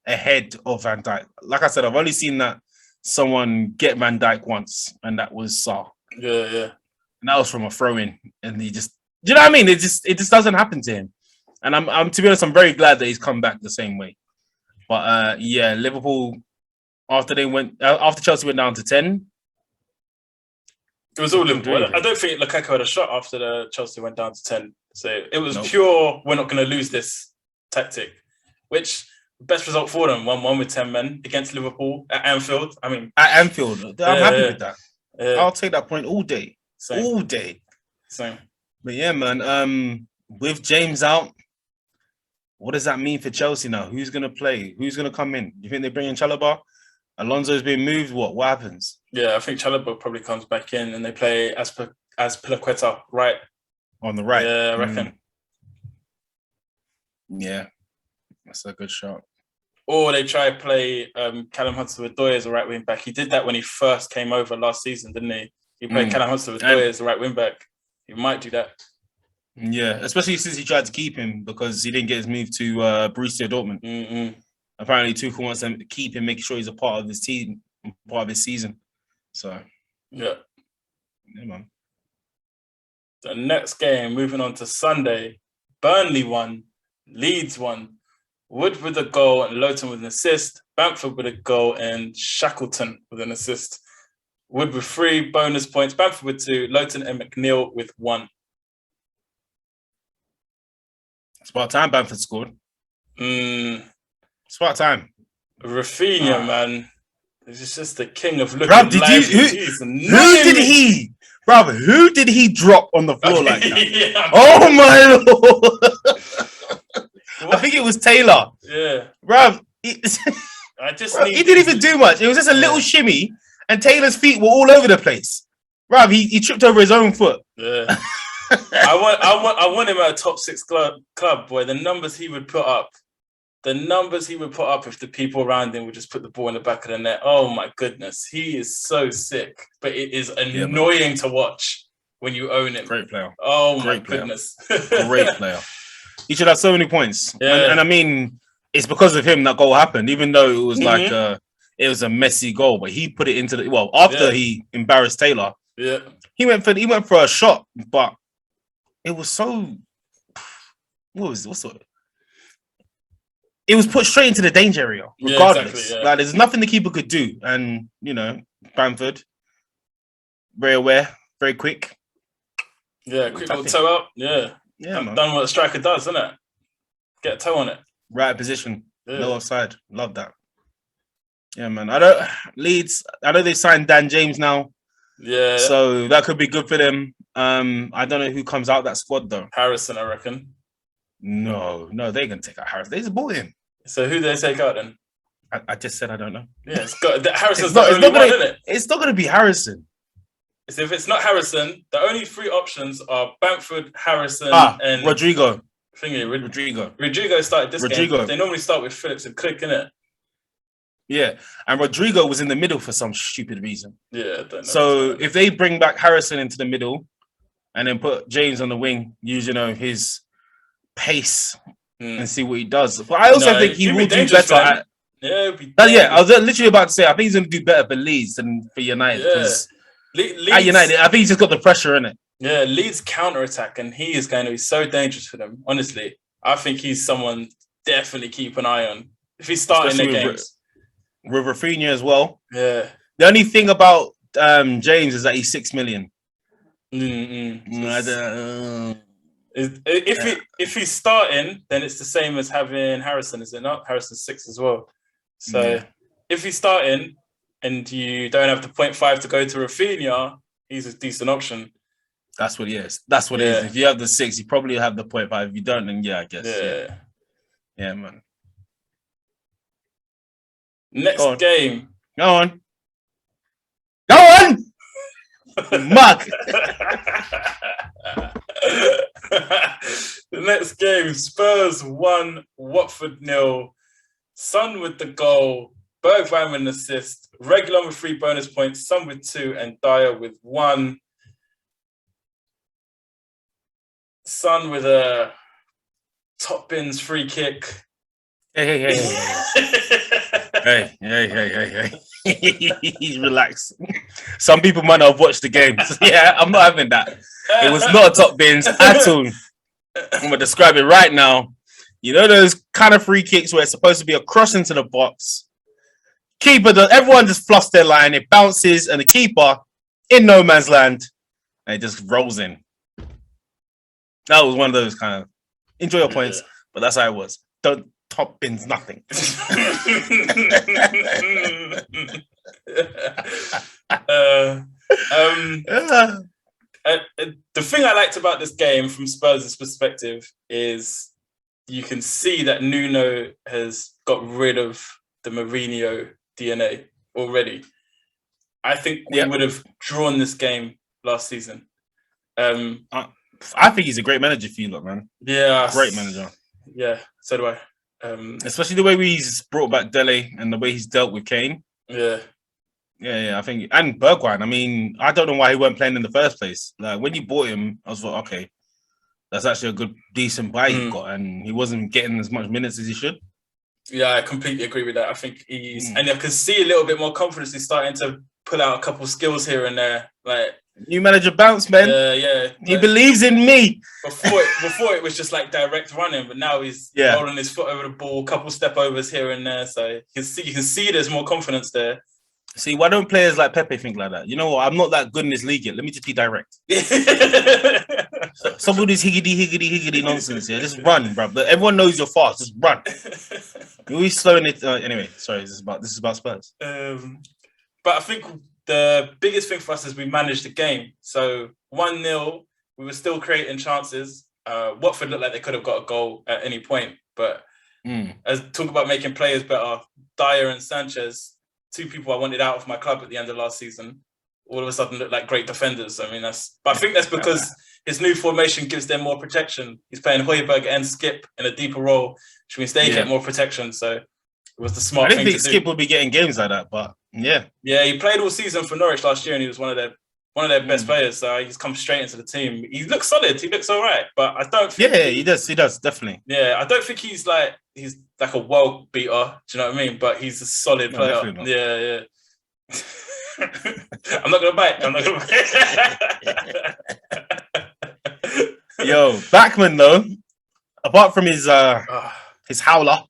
ahead of Van Dijk. Like I said, I've only seen that someone get Van Dijk once, and that was Sarr. Yeah. And that was from a throw-in. And he just, you know what I mean? It just doesn't happen to him. And I'm to be honest, I'm very glad that he's come back the same way. But yeah, Liverpool after Chelsea went down to 10. It was all Liverpool. I don't think Lukaku had a shot after the Chelsea went down to 10. So it was pure, we're not going to lose this tactic, which best result for them, 1-1 with 10 men against Liverpool at Anfield. I mean, at Anfield, I'm happy with that. I'll take that point all day. Same. All day. Same. But yeah, man, with James out, what does that mean for Chelsea now? Who's going to play? Who's going to come in? Do you think they bring in Chalobah? Alonso's been moved. What happens? Yeah, I think Chalobah probably comes back in and they play as Azpilicueta right on the right. Yeah, I reckon. Yeah, that's a good shot. Or they try to play Callum Hudson-Odoi as a right wing back. He did that when he first came over last season, didn't he? He played Callum Hudson-Odoi as a right wing back. He might do that. Yeah, especially since he tried to keep him because he didn't get his move to Borussia Dortmund. Apparently, Tuchel wants them to keep him, making sure he's a part of his team, part of his season. So, yeah, man. The next game, moving on to Sunday, Burnley won, Leeds won, Wood with a goal and Lowton with an assist, Bamford with a goal and Shackleton with an assist. Wood with 3 bonus points, Bamford with 2, Lowton and McNeil with 1. It's about time Bamford scored. It's about time. Rafinha, man. He's just the king of looking Bruv, who did he drop on the floor like that? Oh my Lord. I think it was Taylor. Yeah. Bruv, he didn't even do much. It was just a little shimmy and Taylor's feet were all over the place. Bruv, he tripped over his own foot. Yeah. I want him at a top 6 club, boy. The numbers he would put up if the people around him would just put the ball in the back of the net. Oh my goodness, he is so sick, but it is annoying to watch when you own him. Great player. Oh my goodness, great player. He should have so many points. Yeah. And I mean, it's because of him that goal happened, even though it was like it was a messy goal, but he put it into the after he embarrassed Taylor. Yeah, he went for a shot, but it was so. It was put straight into the danger area, regardless. Yeah, exactly, Like, there's nothing the keeper could do. And, you know, Bamford, very aware, very quick. Yeah, quick little toe up. Yeah. Yeah, man. Done what a striker does, isn't it? Get a toe on it. Right position. Yeah. No offside. Love that. Yeah, man. Leeds, I know they signed Dan James now. Yeah. So that could be good for them. I don't know who comes out that squad, though. Harrison, I reckon. No, they're going to take out Harrison. They just bought him. So who do they take out then? I just said I don't know. Yeah, Harrison's the only one, isn't it? It's not going to be Harrison. So if it's not Harrison, the only 3 options are Bamford, Harrison, and Rodrigo. Rodrigo started this game. They normally start with Phillips and Click, innit? Yeah, and Rodrigo was in the middle for some stupid reason. Yeah, I don't know. So if they bring back Harrison into the middle and then put James on the wing, use, his pace and see what he does. But I also think he will do better at... Yeah, I was literally about to say, I think he's going to do better for Leeds than for United. Leeds, at United, I think he's just got the pressure in it. Yeah, Leeds counter-attack, and he is going to be so dangerous for them. Honestly, I think he's someone definitely keep an eye on. If he's starting the games. With Rafinha as well. Yeah. The only thing about James is that he's 6 million. If he's starting, then it's the same as having Harrison, is it not? Harrison's 6 as well. So if he's starting and you don't have the 0.5 to go to Rafinha, he's a decent option. That's what he is. That's what it is. If you have the 6, you probably have the 0.5. If you don't, then I guess. Yeah, man. Next game. Go on. Mug. The next game, Spurs 1, Watford 0. Son with the goal, Bergwijn with an assist, Regular with 3 bonus points, Son with 2, and Dyer with 1. Son with a top bins free kick. Hey. Relax. Some people might not have watched the game. Yeah, I'm not having that. It was not a top bins at all. I'm gonna describe it right now. You know those kind of free kicks where it's supposed to be a cross into the box. Everyone just fluffs their line, it bounces, and the keeper in no man's land, and it just rolls in. That was one of those kind of enjoy your points, but that's how it was. Don't top bins nothing. The thing I liked about this game from Spurs' perspective is you can see that Nuno has got rid of the Mourinho DNA already. I think we would have drawn this game last season. I think he's a great manager for you, look, man. Yeah. Great manager. Yeah, so do I. Especially the way he's brought back Dele and the way he's dealt with Kane. Yeah, I think, and Bergwijn. I mean, I don't know why he weren't playing in the first place. Like when you bought him, I was like, okay, that's actually a good, decent buy he got, and he wasn't getting as much minutes as he should. Yeah, I completely agree with that. I think he's, and I can see a little bit more confidence. He's starting to pull out a couple of skills here and there. Like new manager bounce, man. Yeah. He believes in me. Before it was just like direct running, but now he's holding his foot over the ball, couple step overs here and there. So you can see there's more confidence there. See, why don't players like Pepe think like that? You know what? I'm not that good in this league yet. Let me just be direct. Some of this higgity nonsense here. Just run, bro. Everyone knows you're fast. Just run. You're always slowing it. Anyway, sorry. This is about Spurs. But I think the biggest thing for us is we managed the game. So 1-0, we were still creating chances. Watford looked like they could have got a goal at any point. But as talk about making players better, Dyer and Sanchez, 2 people I wanted out of my club at the end of last season, all of a sudden look like great defenders. I mean, but I think that's because his new formation gives them more protection. He's playing Højbjerg and Skip in a deeper role, which means they get more protection. So it was the smart thing to do. I didn't think Skip would be getting games like that, but yeah. Yeah, he played all season for Norwich last year and he was one of their best players. So he's come straight into the team. He looks solid. He looks all right, but I don't think... Yeah, he does, definitely. Yeah, I don't think he's like a world beater. Do you know what I mean? But he's a solid player. Yeah. I'm not going to bite. Yo, Backman though, apart from his howler,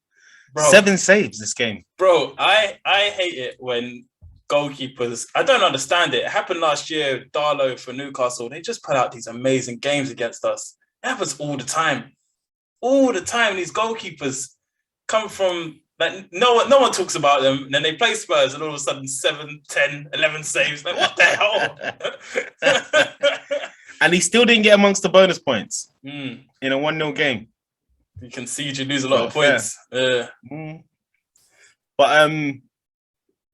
bro, 7 saves this game. Bro, I hate it when goalkeepers, I don't understand it. It happened last year, Darlow for Newcastle. They just put out these amazing games against us. It happens all the time. All the time, these goalkeepers come from, like, no one talks about them, and then they play Spurs, and all of a sudden 7, 10, 11 saves. Like, what the hell? And he still didn't get amongst the bonus points in a 1-0 game. You can see you lose a lot of points. But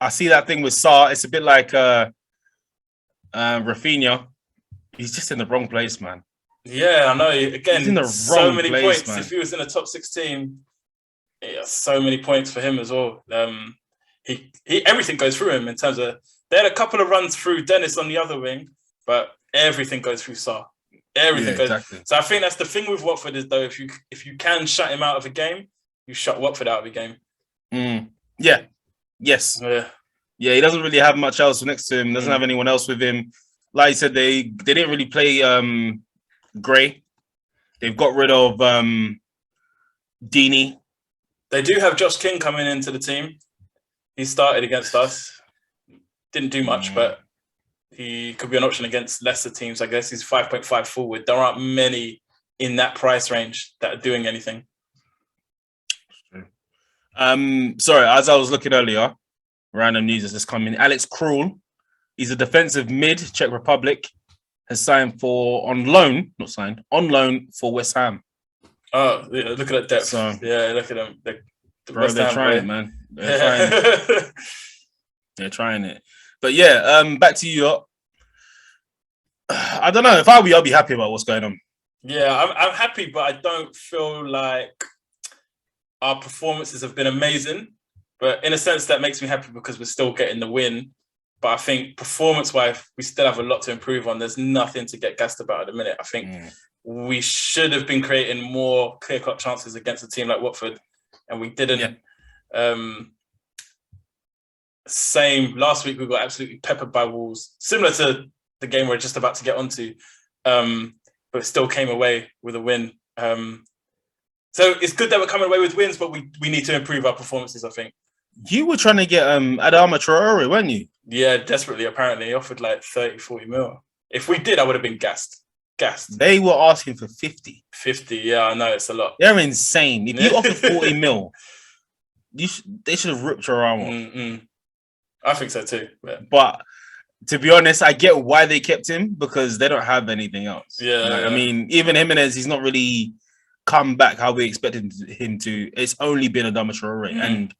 I see that thing with Sarr. It's a bit like Rafinha. He's just in the wrong place, man. Yeah, I know. Again, he's in the wrong so many place, points. Man. If he was in the top 16, so many points for him as well. He everything goes through him in terms of, they had a couple of runs through Dennis on the other wing, but everything goes through Sarr. Everything goes. Exactly. So I think that's the thing with Watford is, though, if you can shut him out of a game, you shut Watford out of a game. Yeah. Yes. Yeah. He doesn't really have much else next to him. Doesn't have anyone else with him. Like I said, they didn't really play Gray. They've got rid of Deeney. They do have Josh King coming into the team. He started against us. Didn't do much, but he could be an option against lesser teams. I guess he's 5.5 forward. There aren't many in that price range that are doing anything. Sorry, as I was looking earlier, random news has just come in. Alex Krul, he's a defensive mid, Czech Republic, has signed on loan for West Ham. Oh, yeah, look at that depth. So, yeah, look at them. They're trying it, man. They're trying it. They're trying it. But yeah, back to you. I don't know. If I were you, I'd be happy about what's going on. Yeah, I'm happy, but I don't feel like our performances have been amazing. But in a sense, that makes me happy because we're still getting the win. But I think performance-wise, we still have a lot to improve on. There's nothing to get gassed about at the minute. I think we should have been creating more clear-cut chances against a team like Watford, and we didn't. Yeah. Same. Last week, we got absolutely peppered by Wolves, similar to the game we're just about to get onto, but still came away with a win. So it's good that we're coming away with wins, but we need to improve our performances, I think. You were trying to get Adama Traore, weren't you? Yeah, desperately, apparently. He offered like 30, 40 mil. If we did, I would have been gassed. They were asking for 50. 50, yeah, I know, it's a lot. They're insane. If you offer 40 mil, they should have ripped your arm off. I think so too. But to be honest, I get why they kept him because they don't have anything else. Yeah. I mean, even Jimenez, he's not really come back how we expected him to. It's only been Adama Traore. And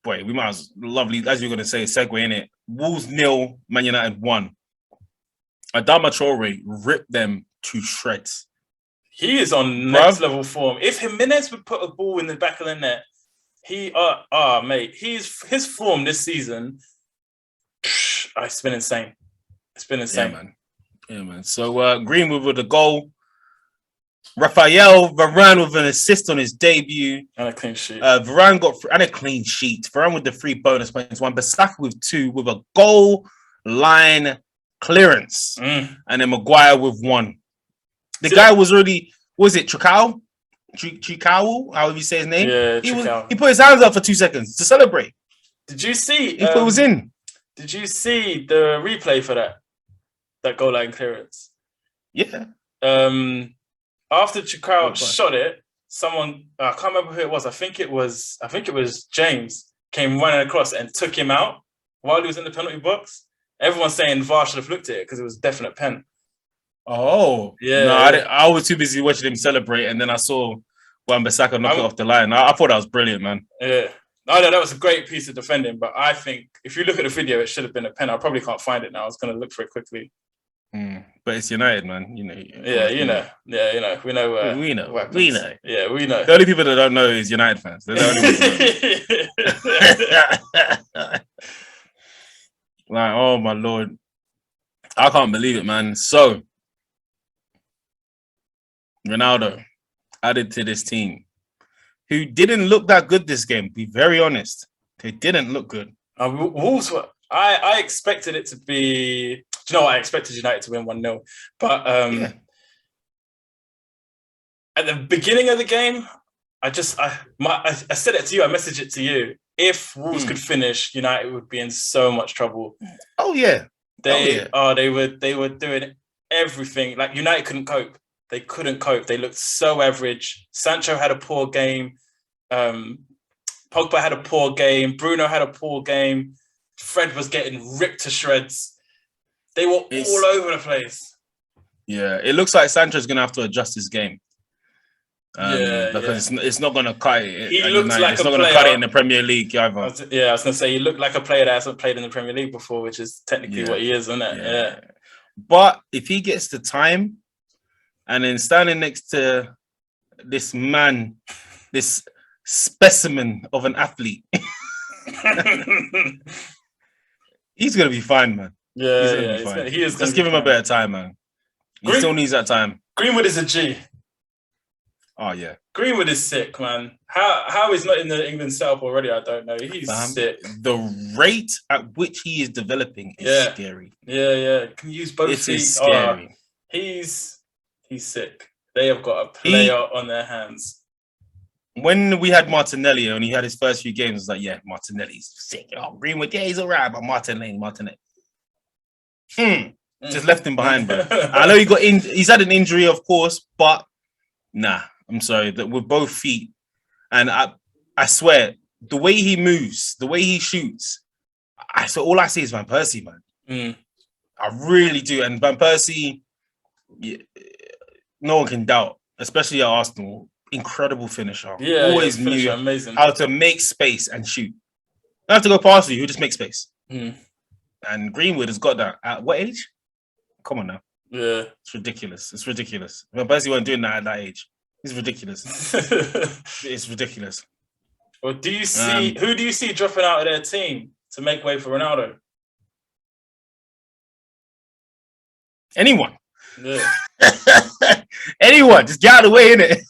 boy, we might as lovely, as you're going to say, segue in it. Wolves 0, Man United 1. Adama Traore ripped them to shreds. He is on next level form. If Jimenez would put a ball in the back of the net, mate, his form this season, it's been insane. It's been insane. Yeah, man. So Greenwood with a goal. Rafael Varane with an assist on his debut. And a clean sheet. Varane got a clean sheet. Varane with the 3 bonus points. Wan-Bissaka with 2 with a goal line clearance. And then Maguire with 1. The guy was really, was it Tricao? Tricao, however you say his name? Yeah, he put his hands up for 2 seconds to celebrate. Did you see? If it was in. Did you see the replay for that goal line clearance? Yeah. After Tricao shot it, someone, I can't remember who it was. I think it was James came running across and took him out while he was in the penalty box. Everyone's saying VAR should have looked at it because it was definite pen. Oh, yeah. No, I was too busy watching him celebrate, and then I saw Wan-Bissaka knock it off the line. I thought that was brilliant, man. Yeah. No, that was a great piece of defending, but I think if you look at the video, it should have been a pen. I probably can't find it now. I was going to look for it quickly. But it's United, man. You know. We know. We know. We know. Yeah, we know. The only people that don't know is United fans. They're the only people. Like, oh my Lord. I can't believe it, man. So, Ronaldo added to this team, who didn't look that good this game. Be very honest, they didn't look good. Wolves were. I expected it to be. Do you know what? I expected United to win 1-0, but at the beginning of the game, I said it to you. I messaged it to you. If Wolves could finish, United would be in so much trouble. Oh yeah, they were doing everything. Like United couldn't cope. They couldn't cope. They looked so average. Sancho had a poor game. Pogba had a poor game. Bruno had a poor game. Fred was getting ripped to shreds. They were all over the place. Yeah, it looks like Sancho's going to have to adjust his game. Because it's not going to cut it. He looks like it's not going to cut it in the Premier League either. I was going to say, he looked like a player that hasn't played in the Premier League before, which is technically what he is, isn't it? Yeah. But if he gets the time and then standing next to this man, this specimen of an athlete, he's going to be fine, man. Yeah, he is. Let's give him a better time, man. He still needs that time. Greenwood is a G. Oh yeah, Greenwood is sick, man. How he's not in the England setup already? I don't know. He's sick. The rate at which he is developing is scary. Yeah. Can use both feet. It is scary. He's sick. They have got a player on their hands. When we had Martinelli and he had his first few games, I was like, yeah, Martinelli's sick. Oh, Greenwood, yeah, he's all right, but Martinelli. Just left him behind, bro. I know he's had an injury, of course, but nah, I'm sorry. That with both feet, and I swear, the way he moves, the way he shoots, all I see is Van Persie, man. I really do. And Van Persie, no one can doubt, especially at Arsenal, incredible finisher. Yeah, always knew amazing. how to make space and shoot. Don't have to go past you, he'll just make space. And Greenwood has got that. At what age? Come on now. Yeah. It's ridiculous. It's ridiculous. Van Persie weren't doing that at that age. It's ridiculous. It's ridiculous. Well, do you see who do you see dropping out of their team to make way for Ronaldo? Anyone. Yeah. Anyone. Just get out of the way, innit?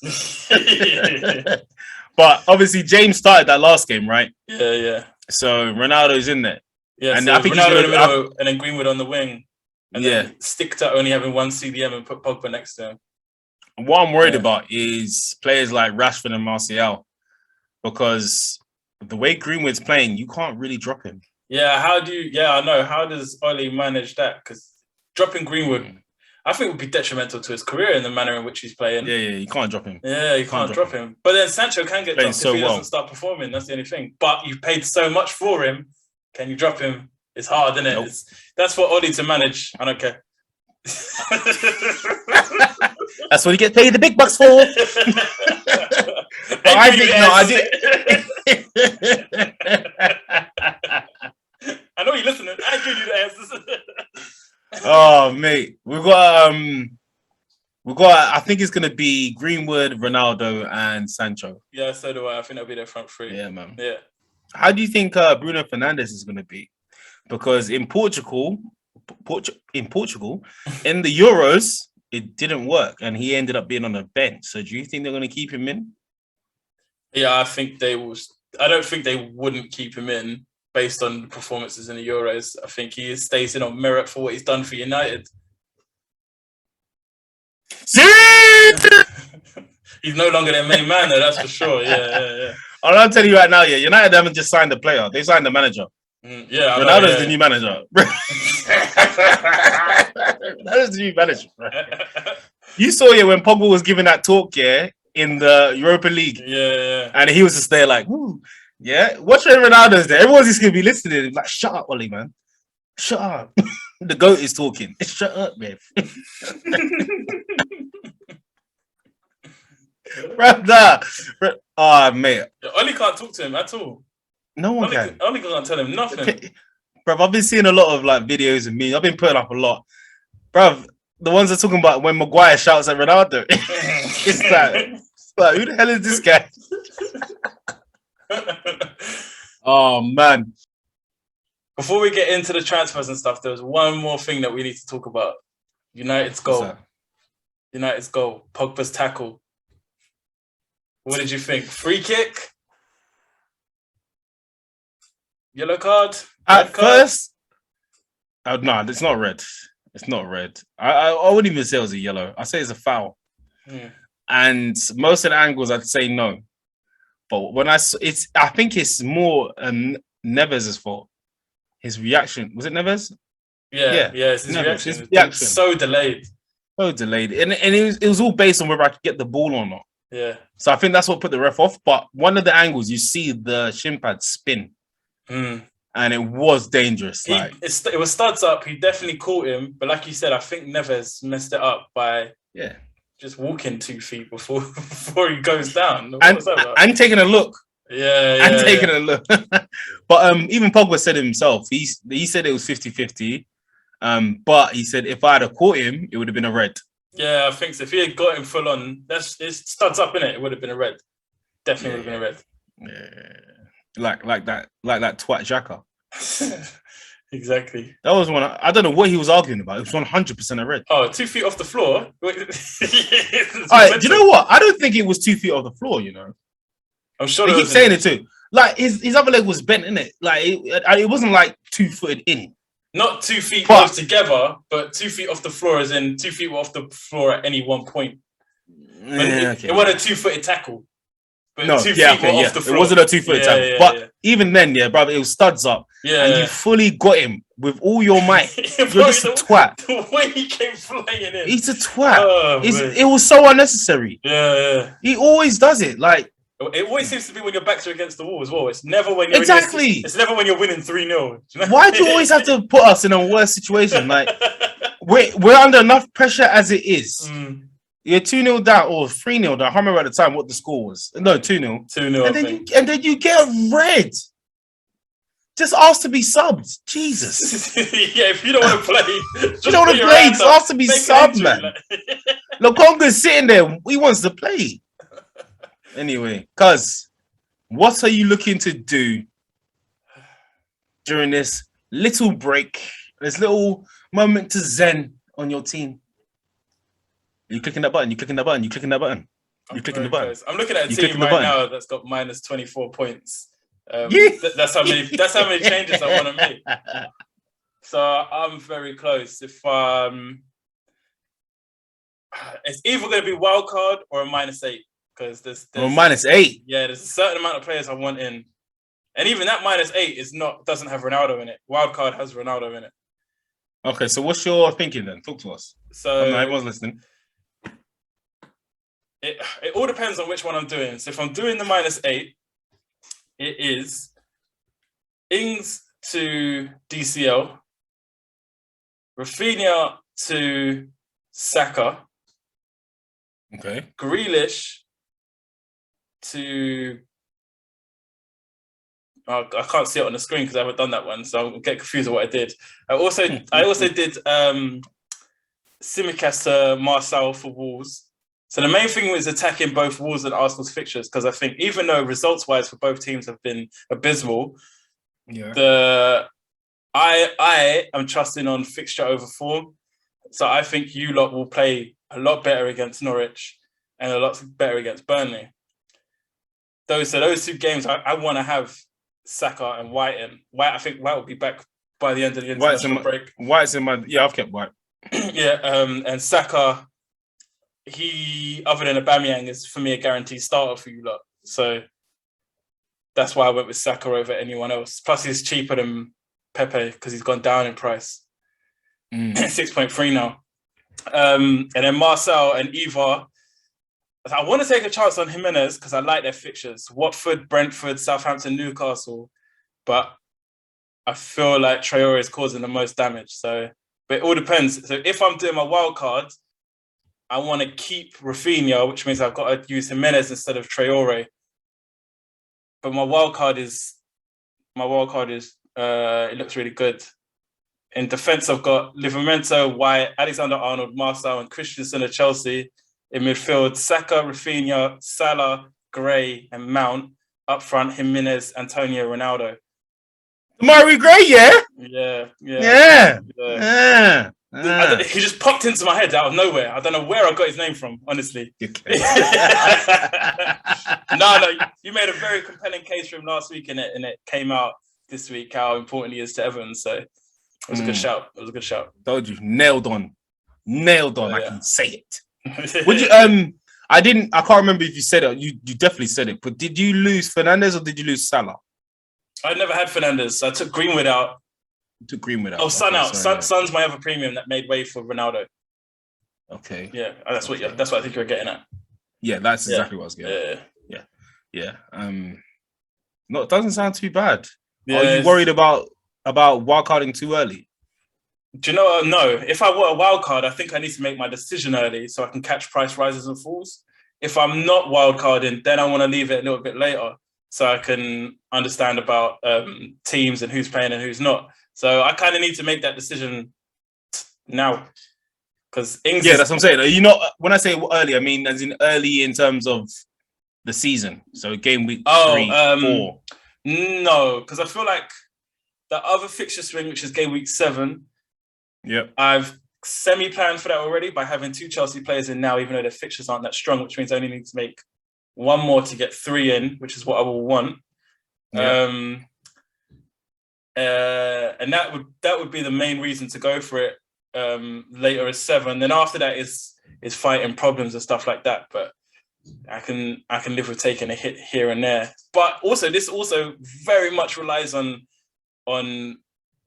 But obviously James started that last game, right? Yeah. So Ronaldo's in there. Yeah, and so I think Ronaldo in the middle and then Greenwood on the wing. And then stick to only having one CDM and put Pogba next to him. What I'm worried about is players like Rashford and Martial, because the way Greenwood's playing, you can't really drop him. Yeah, I know. How does Oli manage that? Because dropping Greenwood, I think would be detrimental to his career in the manner in which he's playing. Yeah, you can't drop him. Yeah, you can't drop him. But then Sancho can get dropped if he doesn't start performing. That's the only thing. But you've paid so much for him. Can you drop him? It's hard, isn't it? Nope. That's for Oli to manage. I don't care. That's what you get paid the big bucks for. I think I know you're listening. I give you the answers. Oh, mate, we've got. I think it's gonna be Greenwood, Ronaldo, and Sancho. Yeah, so do I. I think that'll be their front three. Yeah, man. Yeah. How do you think Bruno Fernandes is gonna be? Because in Portugal, in the Euros, it didn't work, and he ended up being on the bench. So, do you think they're gonna keep him in? Yeah, I think they will. I don't think they wouldn't keep him in based on the performances in the Euros. I think he stays in on merit for what he's done for United. He's no longer their main man, though, that's for sure. Yeah. I'll tell you right now, United haven't just signed the player; they signed the manager. Ronaldo's the new manager. Ronaldo's the new manager. Right? You saw when Pogba was giving that talk, in the Europa League. Yeah. And he was just there like, woo. Yeah. Watch when Ronaldo's there. Everyone's just gonna be listening. Like, shut up, Oli, man. Shut up. The GOAT is talking. Shut up, man. Brother. Oh, mate. Oli can't talk to him at all. No one can. Oli can't tell him nothing. Okay. Bruv, I've been seeing a lot of videos of me. I've been putting up a lot. Bruv, the ones that are talking about when Maguire shouts at Ronaldo. It's like, who the hell is this guy? Oh, man. Before we get into the transfers and stuff, there's one more thing that we need to talk about. United's goal. United's goal. Pogba's tackle. What did you think? Free kick? Yellow card? At first, no, it's not red. It's not red. I wouldn't even say it was a yellow. I say it's a foul. And most of the angles, I'd say no. But when I think it's more Neves' fault. His reaction, was it Neves? Yeah. It's his Neves, reaction. his reaction. So delayed. And it was all based on whether I could get the ball or not. Yeah. So I think that's what put the ref off. But one of the angles, you see the shin pad spin. And it was dangerous. It was studs up. He definitely caught him. But like you said, I think Neves messed it up by just walking 2 feet before he goes down. And taking a look. Yeah. Taking a look. But even Pogba said it himself. He said it was 50-50. But he said if I had caught him, it would have been a red. Yeah, I think so. If he had got him full on, it's studs up, innit? It would have been a red. Definitely would have been a red. Yeah. Like that twat Xhaka. Exactly. That was one. I don't know what he was arguing about. It was 100% a red. Oh, 2 feet off the floor. All right, do you know what? I don't think it was 2 feet off the floor. I'm sure he keeps saying it too. Like his other leg was bent, innit? Like it wasn't like 2 footed in. Not 2 feet close together, but 2 feet off the floor, as in 2 feet off the floor at any one point. It wasn't a 2-footed tackle. But no, 2 feet off the floor. It wasn't a 2-footed tackle. But even then, brother, it was studs up. And you fully got him with all your might. You're Bro, just a twat. The way he came flying in. He's a twat. Oh, It was so unnecessary. Yeah. He always does it. Like, it always seems to be when your backs are against the wall as well. It's never when you're it's never when you're winning 3-0. Why do you always have to put us in a worse situation? Like, we're under enough pressure as it is. You're 2-0 down or 3-0 down. I can't remember at the time what the score was. No, 2-0. 2-0. And then you get a red. Just ask to be subbed. Jesus. Yeah, if you don't want to play, just you don't want to play. Just ask to be subbed, man. Lokonga's sitting there. He wants to play. Anyway, cuz, what are you looking to do during this little break, this little moment to zen on your team? You clicking that button? You clicking that button? You clicking that button? You clicking the button? I'm looking at a team right now that's got minus 24 points. That's how many changes I want to make. So I'm very close. If it's either going to be wildcard or a -8 because there's -8. Yeah, there's a certain amount of players I want in, and even that -8 doesn't have Ronaldo in it. Wildcard has Ronaldo in it. Okay, so what's your thinking then? Talk to us. So everyone's listening. It all depends on which one I'm doing. So if I'm doing the -8. It is Ings to DCL, Rafinha to Saka, okay, Grealish to I can't see it on the screen because I haven't done that one, so I'll get confused with what I did. I also did Tsimikas to Marcel for Wolves. So the main thing was attacking both Wolves and Arsenal's fixtures, because I think even though results-wise for both teams have been abysmal, I am trusting on fixture over form. So I think you lot will play a lot better against Norwich and a lot better against Burnley. Those two games, I want to have Saka and White in. I think White will be back by the end of the international break. White's in my... Yeah, I've kept White. And Saka... He, other than Aubameyang, is for me a guaranteed starter for you lot. So that's why I went with Saka over anyone else. Plus, he's cheaper than Pepe because he's gone down in price. 6.3 now. And then Marcel and Eva. I want to take a chance on Jimenez because I like their fixtures. Watford, Brentford, Southampton, Newcastle. But I feel like Traore is causing the most damage. So, but it all depends. So if I'm doing my wild card, I want to keep Rafinha, which means I've got to use Jimenez instead of Traore. But my wild card is it looks really good. In defence, I've got Livramento, White, Alexander-Arnold, Marcel, and Christensen at Chelsea. In midfield, Saka, Rafinha, Salah, Gray, and Mount. Up front, Jimenez, Antonio, Ronaldo. Murray Gray, yeah? Yeah. He just popped into my head out of nowhere. I don't know where I got his name from, honestly. No, you made a very compelling case for him last week, and it came out this week how important he is to Everton. So it was a good shout. It was a good shout. Told you, nailed on. I can say it. Would you? I can't remember if you said it. You definitely said it. But did you lose Fernandes or did you lose Salah? I never had Fernandes. I took Greenwood out. Took Greenwood out. Oh, Son out. Son's my other premium that made way for Ronaldo. Okay. Yeah, that's what I think you were getting at. Yeah, that's exactly what I was getting at. Yeah. No, it doesn't sound too bad. Yeah, are you worried about wildcarding too early? Do you know what? No. If I want a wildcard, I think I need to make my decision early so I can catch price rises and falls. If I'm not wildcarding, then I want to leave it a little bit later so I can understand about teams and who's playing and who's not. So I kind of need to make that decision now. Because that's what I'm saying. You know, when I say early, I mean as in early in terms of the season. So game week 3, 4. No, because I feel like the other fixture swing, which is game week 7, I've semi-planned for that already by having 2 Chelsea players in now, even though their fixtures aren't that strong, which means I only need to make 1 more to get 3 in, which is what I will want. And that would be the main reason to go for it later as 7. Then after that is fighting problems and stuff like that. But I can live with taking a hit here and there. But also this also very much relies on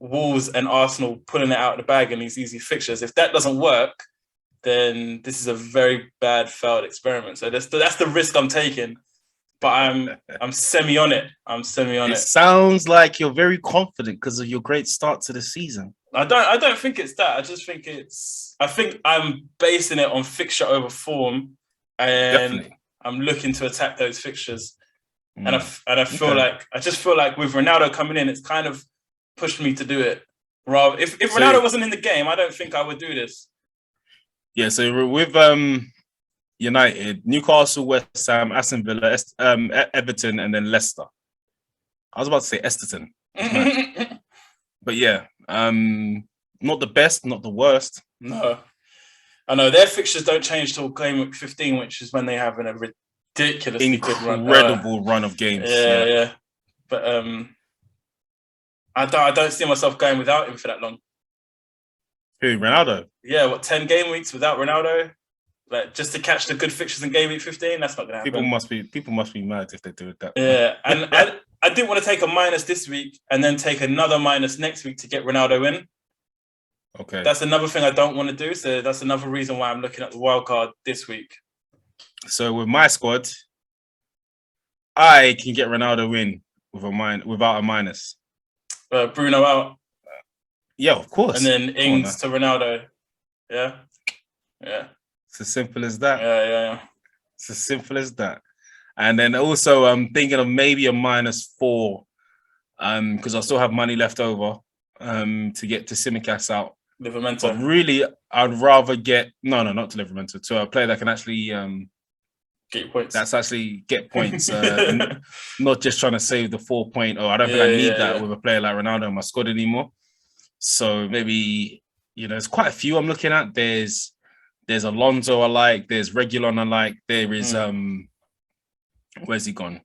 Wolves and Arsenal pulling it out of the bag in these easy fixtures. If that doesn't work, then this is a very bad failed experiment. So that's the risk I'm taking. But I'm semi on it. It sounds like you're very confident because of your great start to the season. I don't think it's that. I think I'm basing it on fixture over form, and definitely. I'm looking to attack those fixtures. And I feel like I just feel like with Ronaldo coming in, it's kind of pushed me to do it. Rather, if Ronaldo wasn't in the game, I don't think I would do this. Yeah, so with United, Newcastle, West Ham, Aston Villa, Everton, and then Leicester. I was about to say Esterton. But yeah, not the best, not the worst. No. I know their fixtures don't change till game week 15, which is when they have a ridiculously incredible run of games. Yeah. But I don't see myself going without him for that long. Who, Ronaldo? Yeah, 10 game weeks without Ronaldo? Like just to catch the good fixtures in game week 15, that's not gonna happen. People must be mad if they do it that way. Yeah, and I didn't want to take a minus this week and then take another minus next week to get Ronaldo in. Okay. That's another thing I don't want to do. So that's another reason why I'm looking at the wild card this week. So with my squad, I can get Ronaldo in without a minus. Bruno out. Yeah, of course. And then Ings to Ronaldo. Yeah. It's as simple as that. Yeah. It's as simple as that. And then also I'm thinking of maybe a -4 because I still have money left over to get to Simicast out. Livermento. But really, I'd rather get not to Livermento, to a player that can actually get points. That's actually get points, not just trying to save the 4 point. I don't think I need that with a player like Ronaldo in my squad anymore. So maybe there's quite a few I'm looking at. There's Alonso I like. There's Reguilon I like. There is where's he gone?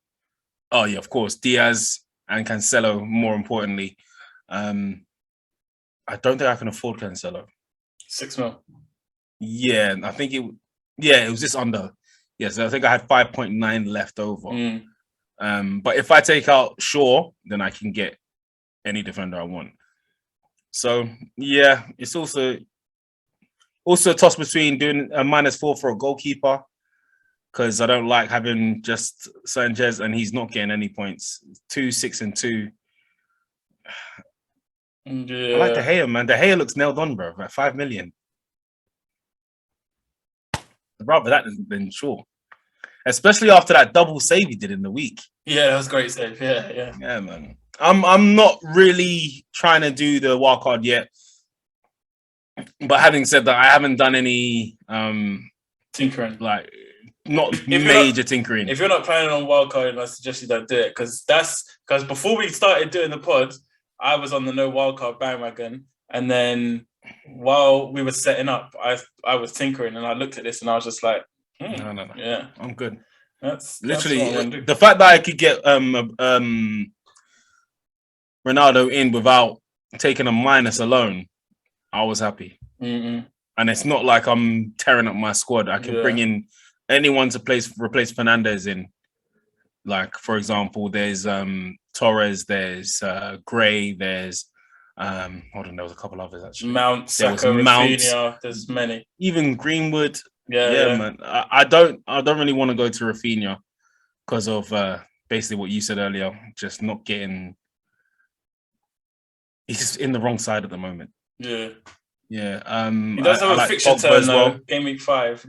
Oh yeah, of course, Diaz and Cancelo. More importantly, I don't think I can afford Cancelo. 6 mil. Yeah, I think it was just under. Yeah, so I think I had 5.9 left over. But if I take out Shaw, then I can get any defender I want. So yeah, it's also a toss between doing a -4 for a goalkeeper, because I don't like having just Sanchez and he's not getting any points. 2, 6, and 2. Yeah. I like De Gea, man. De Gea looks nailed on, bro. At 5 million. I'd rather that than Shaw. Especially after that double save he did in the week. Yeah, that was a great save. Yeah. Yeah, man. I'm not really trying to do the wild card yet. But having said that, I haven't done any tinkering. Like not major tinkering. If you're not planning on wild carding, I suggest you don't do it, because before we started doing the pod, I was on the no wildcard bandwagon, and then while we were setting up, I was tinkering, and I looked at this, and I was just like, no, yeah, I'm good. That's literally the fact that I could get Ronaldo in without taking a minus alone. I was happy, and it's not like I'm tearing up my squad. I can bring in anyone to replace Fernandez in. Like, for example, there's Torres, there's Gray, there's hold on, there was a couple others actually. Mount, Saka, Rafinha, there's many. Even Greenwood. Yeah, man. I don't really want to go to Rafinha because of basically what you said earlier, just not getting. He's just in the wrong side at the moment. Yeah. He does have a fixture turn as well. Game week 5.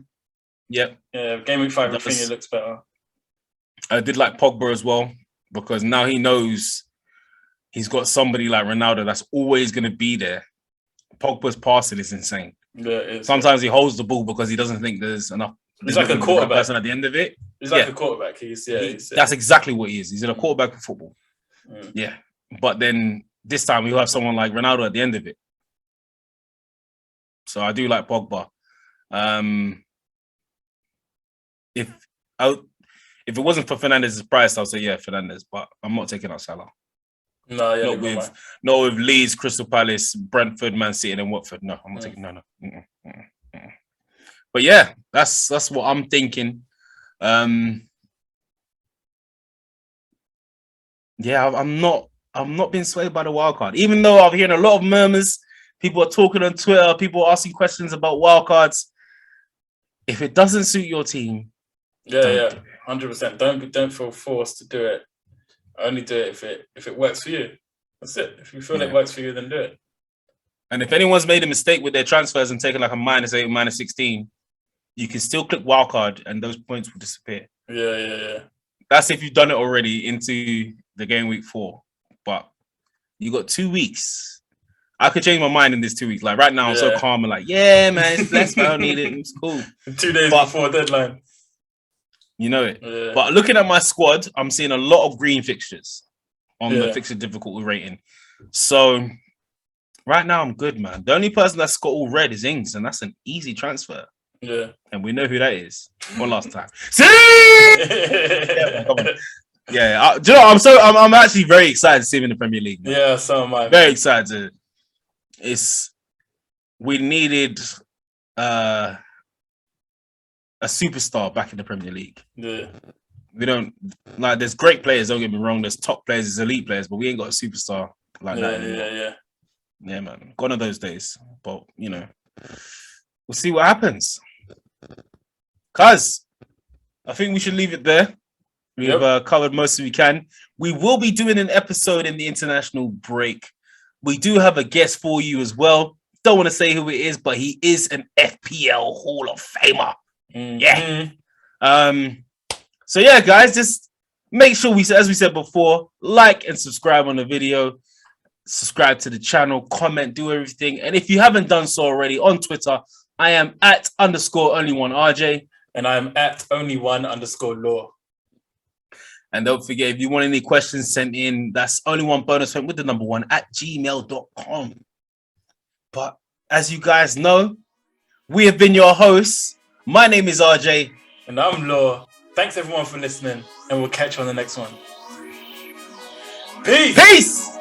Yep. Yeah, game week 5, Rafinha looks better. I did like Pogba as well, because now he knows he's got somebody like Ronaldo that's always going to be there. Pogba's passing is insane. Yeah, it is. Sometimes he holds the ball because he doesn't think there's enough. He's like a quarterback person at the end of it. He's like a quarterback. That's exactly what he is. He's a quarterback of football. Yeah. But then this time we'll have someone like Ronaldo at the end of it. So I do like Pogba. If it wasn't for Fernandez's price, I'll say Fernandez. But I'm not taking out Salah. No, not with Leeds, Crystal Palace, Brentford, Man City, and then Watford. No, I'm not taking no. But yeah, that's what I'm thinking. I'm I'm not being swayed by the wildcard, even though I'm hearing a lot of murmurs. People are talking on Twitter. People are asking questions about wildcards. If it doesn't suit your team, 100%. Don't feel forced to do it. Only do it if it works for you. That's it. If you feel it works for you, then do it. And if anyone's made a mistake with their transfers and taken like a -8, -16, you can still click wildcard and those points will disappear. Yeah. That's if you've done it already into the game week 4. But you got 2 weeks. I could change my mind in this 2 weeks. Like right now, I'm so calm and like, yeah, man, it's blessed. I don't need it. It's cool. 2 days before deadline. You know it. Yeah. But looking at my squad, I'm seeing a lot of green fixtures on the fixture difficulty rating. So right now, I'm good, man. The only person that's got all red is Ings, and that's an easy transfer. Yeah. And we know who that is. One last time. See? Yeah, come on. Yeah. Do you know, I'm actually very excited to see him in the Premier League. Man. Yeah, so am I. Very excited. We needed a superstar back in the Premier League. Yeah. We don't like. There's great players. Don't get me wrong. There's top players. There's elite players, but we ain't got a superstar like that anymore. Yeah, man. Gone are those days. But you know, we'll see what happens. Cuz I think we should leave it there. We've covered most of we can. We will be doing an episode in the international break. We do have a guest for you as well. Don't want to say who it is, but he is an FPL Hall of Famer. Yeah. So yeah, guys, just make sure as we said before, like and subscribe on the video. Subscribe to the channel, comment, do everything. And if you haven't done so already on Twitter, I am at _Only1RJ. And I'm at Only1_Law. And don't forget, if you want any questions sent in, that's only1 bonus point with the number 1 at gmail.com. But as you guys know, we have been your hosts. My name is RJ. And I'm Law. Thanks everyone for listening, and we'll catch you on the next one. Peace! Peace!